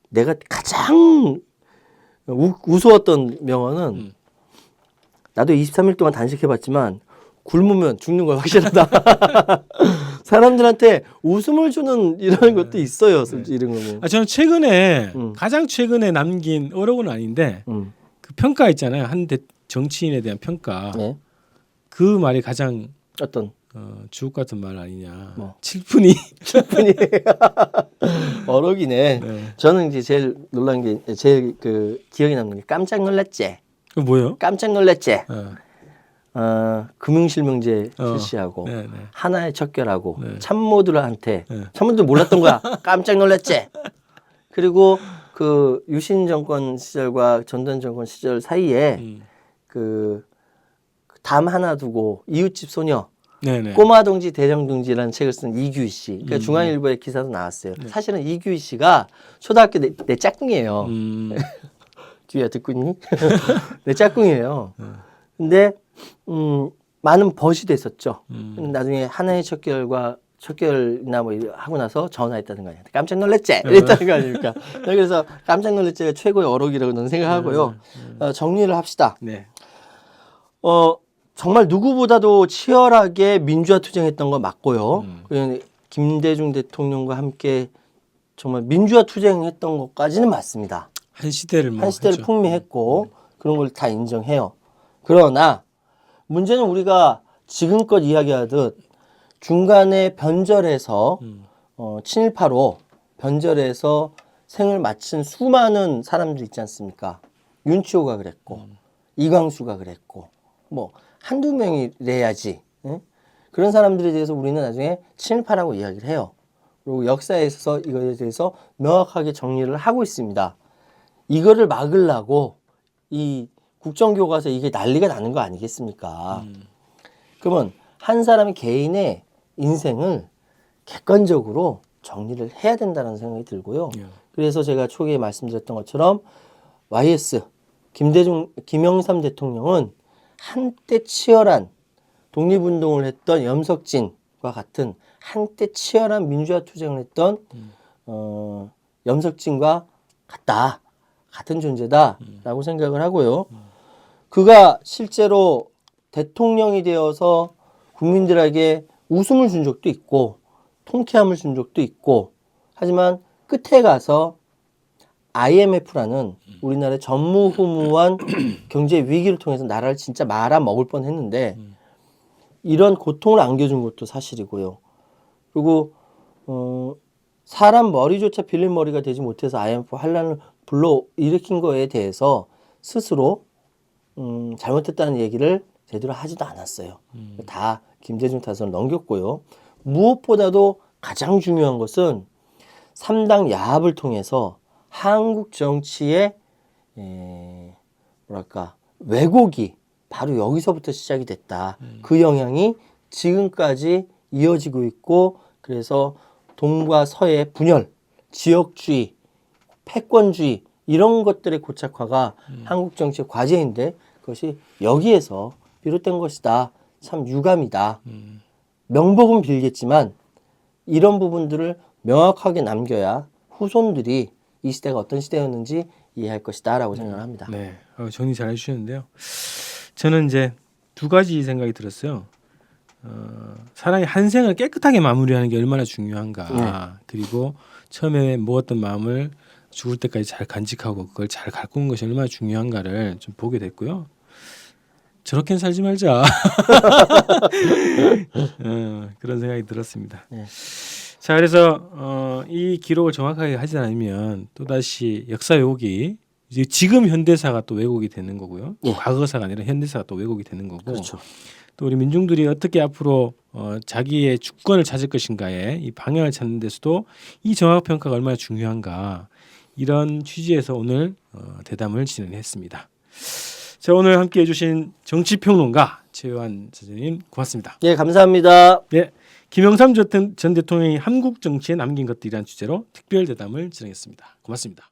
내가 가장 우스웠던 명언은 나도 23일 동안 단식해봤지만 굶으면 죽는 건 확실하다. 사람들한테 웃음을 주는 이런 것도 있어요. 이런 거. 저는 최근에 가장 최근에 남긴 어록은 아닌데 그 평가 있잖아요. 한 정치인에 대한 평가. 그 말이 가장 어떤 주옥 같은 말 아니냐. 뭐. 칠푼이 어록이네. 저는 이제 제일 놀란 게 제일 그 기억에 남는 게 깜짝 놀랐지. 그 뭐요? 깜짝 놀랐지. 금융실명제 실시하고 하나의 척결하고 참모들한테 참모들 몰랐던 거야. 깜짝 놀랐지. 그리고 그 유신 정권 시절과 전두환 정권 시절 사이에 그 담 하나 두고 이웃집 소녀 꼬마 동지 대령 동지라는 책을 쓴 이규희 씨. 그러니까 중앙일보의 기사도 나왔어요. 사실은 이규희 씨가 초등학교 내 짝꿍이에요. 규희야 듣고 있니? 내 짝꿍이에요. 근데 많은 벗이 됐었죠. 나중에 하나의 척결이나 뭐 하고 나서 전화했다는 거 아니야. 깜짝 놀랐지? 이랬다는 거 아닙니까? 그래서 깜짝 놀랐지가 최고의 어록이라고 저는 생각하고요. 정리를 합시다. 정말 누구보다도 치열하게 민주화 투쟁했던 거 맞고요. 김대중 대통령과 함께 정말 민주화 투쟁했던 것까지는 맞습니다. 한 시대를 풍미했고 그런 걸 다 인정해요. 그러나 문제는 우리가 지금껏 이야기하듯 중간에 변절해서 친일파로 변절해서 생을 마친 수많은 사람들 있지 않습니까? 윤치호가 그랬고 이광수가 그랬고 뭐 한두 명이래야지. 응? 그런 사람들에 대해서 우리는 나중에 친일파라고 이야기를 해요. 그리고 역사에 있어서 이거에 대해서 명확하게 정리를 하고 있습니다. 이거를 막으려고 이 국정교과서 이게 난리가 나는 거 아니겠습니까? 그러면 한 사람의 개인의 인생을 객관적으로 정리를 해야 된다는 생각이 들고요. 예. 그래서 제가 초기에 말씀드렸던 것처럼 YS 김영삼 대통령은 한때 치열한 독립운동을 했던 염석진과 같은 한때 치열한 민주화 투쟁을 했던 염석진과 같은 존재다라고 생각을 하고요. 그가 실제로 대통령이 되어서 국민들에게 웃음을 준 적도 있고 통쾌함을 준 적도 있고 하지만 끝에 가서 IMF라는 우리나라의 전무후무한 경제 위기를 통해서 나라를 진짜 말아먹을 뻔했는데 이런 고통을 안겨준 것도 사실이고요. 그리고 사람 머리조차 빌린 머리가 되지 못해서 IMF 환란을 불러일으킨 거에 대해서 스스로 잘못했다는 얘기를 제대로 하지도 않았어요. 다 김대중 탓으로 넘겼고요. 무엇보다도 가장 중요한 것은 3당 야합을 통해서 한국 정치의 왜곡이 바로 여기서부터 시작이 됐다. 그 영향이 지금까지 이어지고 있고 그래서 동과 서의 분열, 지역주의, 패권주의 이런 것들의 고착화가 한국 정치의 과제인데 그것이 여기에서 비롯된 것이다. 참 유감이다. 명복은 빌겠지만 이런 부분들을 명확하게 남겨야 후손들이 이 시대가 어떤 시대였는지 이해할 것이다 라고 생각을 합니다. 네, 정리 잘 해주셨는데요. 저는 이제 두 가지 생각이 들었어요. 사람이 한 생을 깨끗하게 마무리하는 게 얼마나 중요한가. 그리고 처음에 먹었던 마음을 죽을 때까지 잘 간직하고 그걸 잘 가꾸는 것이 얼마나 중요한가를 좀 보게 됐고요. 저렇게는 살지 말자. 그런 생각이 들었습니다. 네. 자, 그래서 이 기록을 정확하게 하지 않으면 또다시 역사 왜곡이 이제 지금 현대사가 또 왜곡이 되는 거고요. 예. 과거사가 아니라 현대사가 또 왜곡이 되는 거고. 그렇죠. 또 우리 민중들이 어떻게 앞으로 자기의 주권을 찾을 것인가에 이 방향을 찾는 데서도 이 정확 평가가 얼마나 중요한가 이런 취지에서 오늘 대담을 진행했습니다. 자, 오늘 함께해 주신 정치평론가 최요한 선생님 고맙습니다. 예, 감사합니다. 네, 김영삼 전 대통령이 한국 정치에 남긴 것들이라는 주제로 특별 대담을 진행했습니다. 고맙습니다.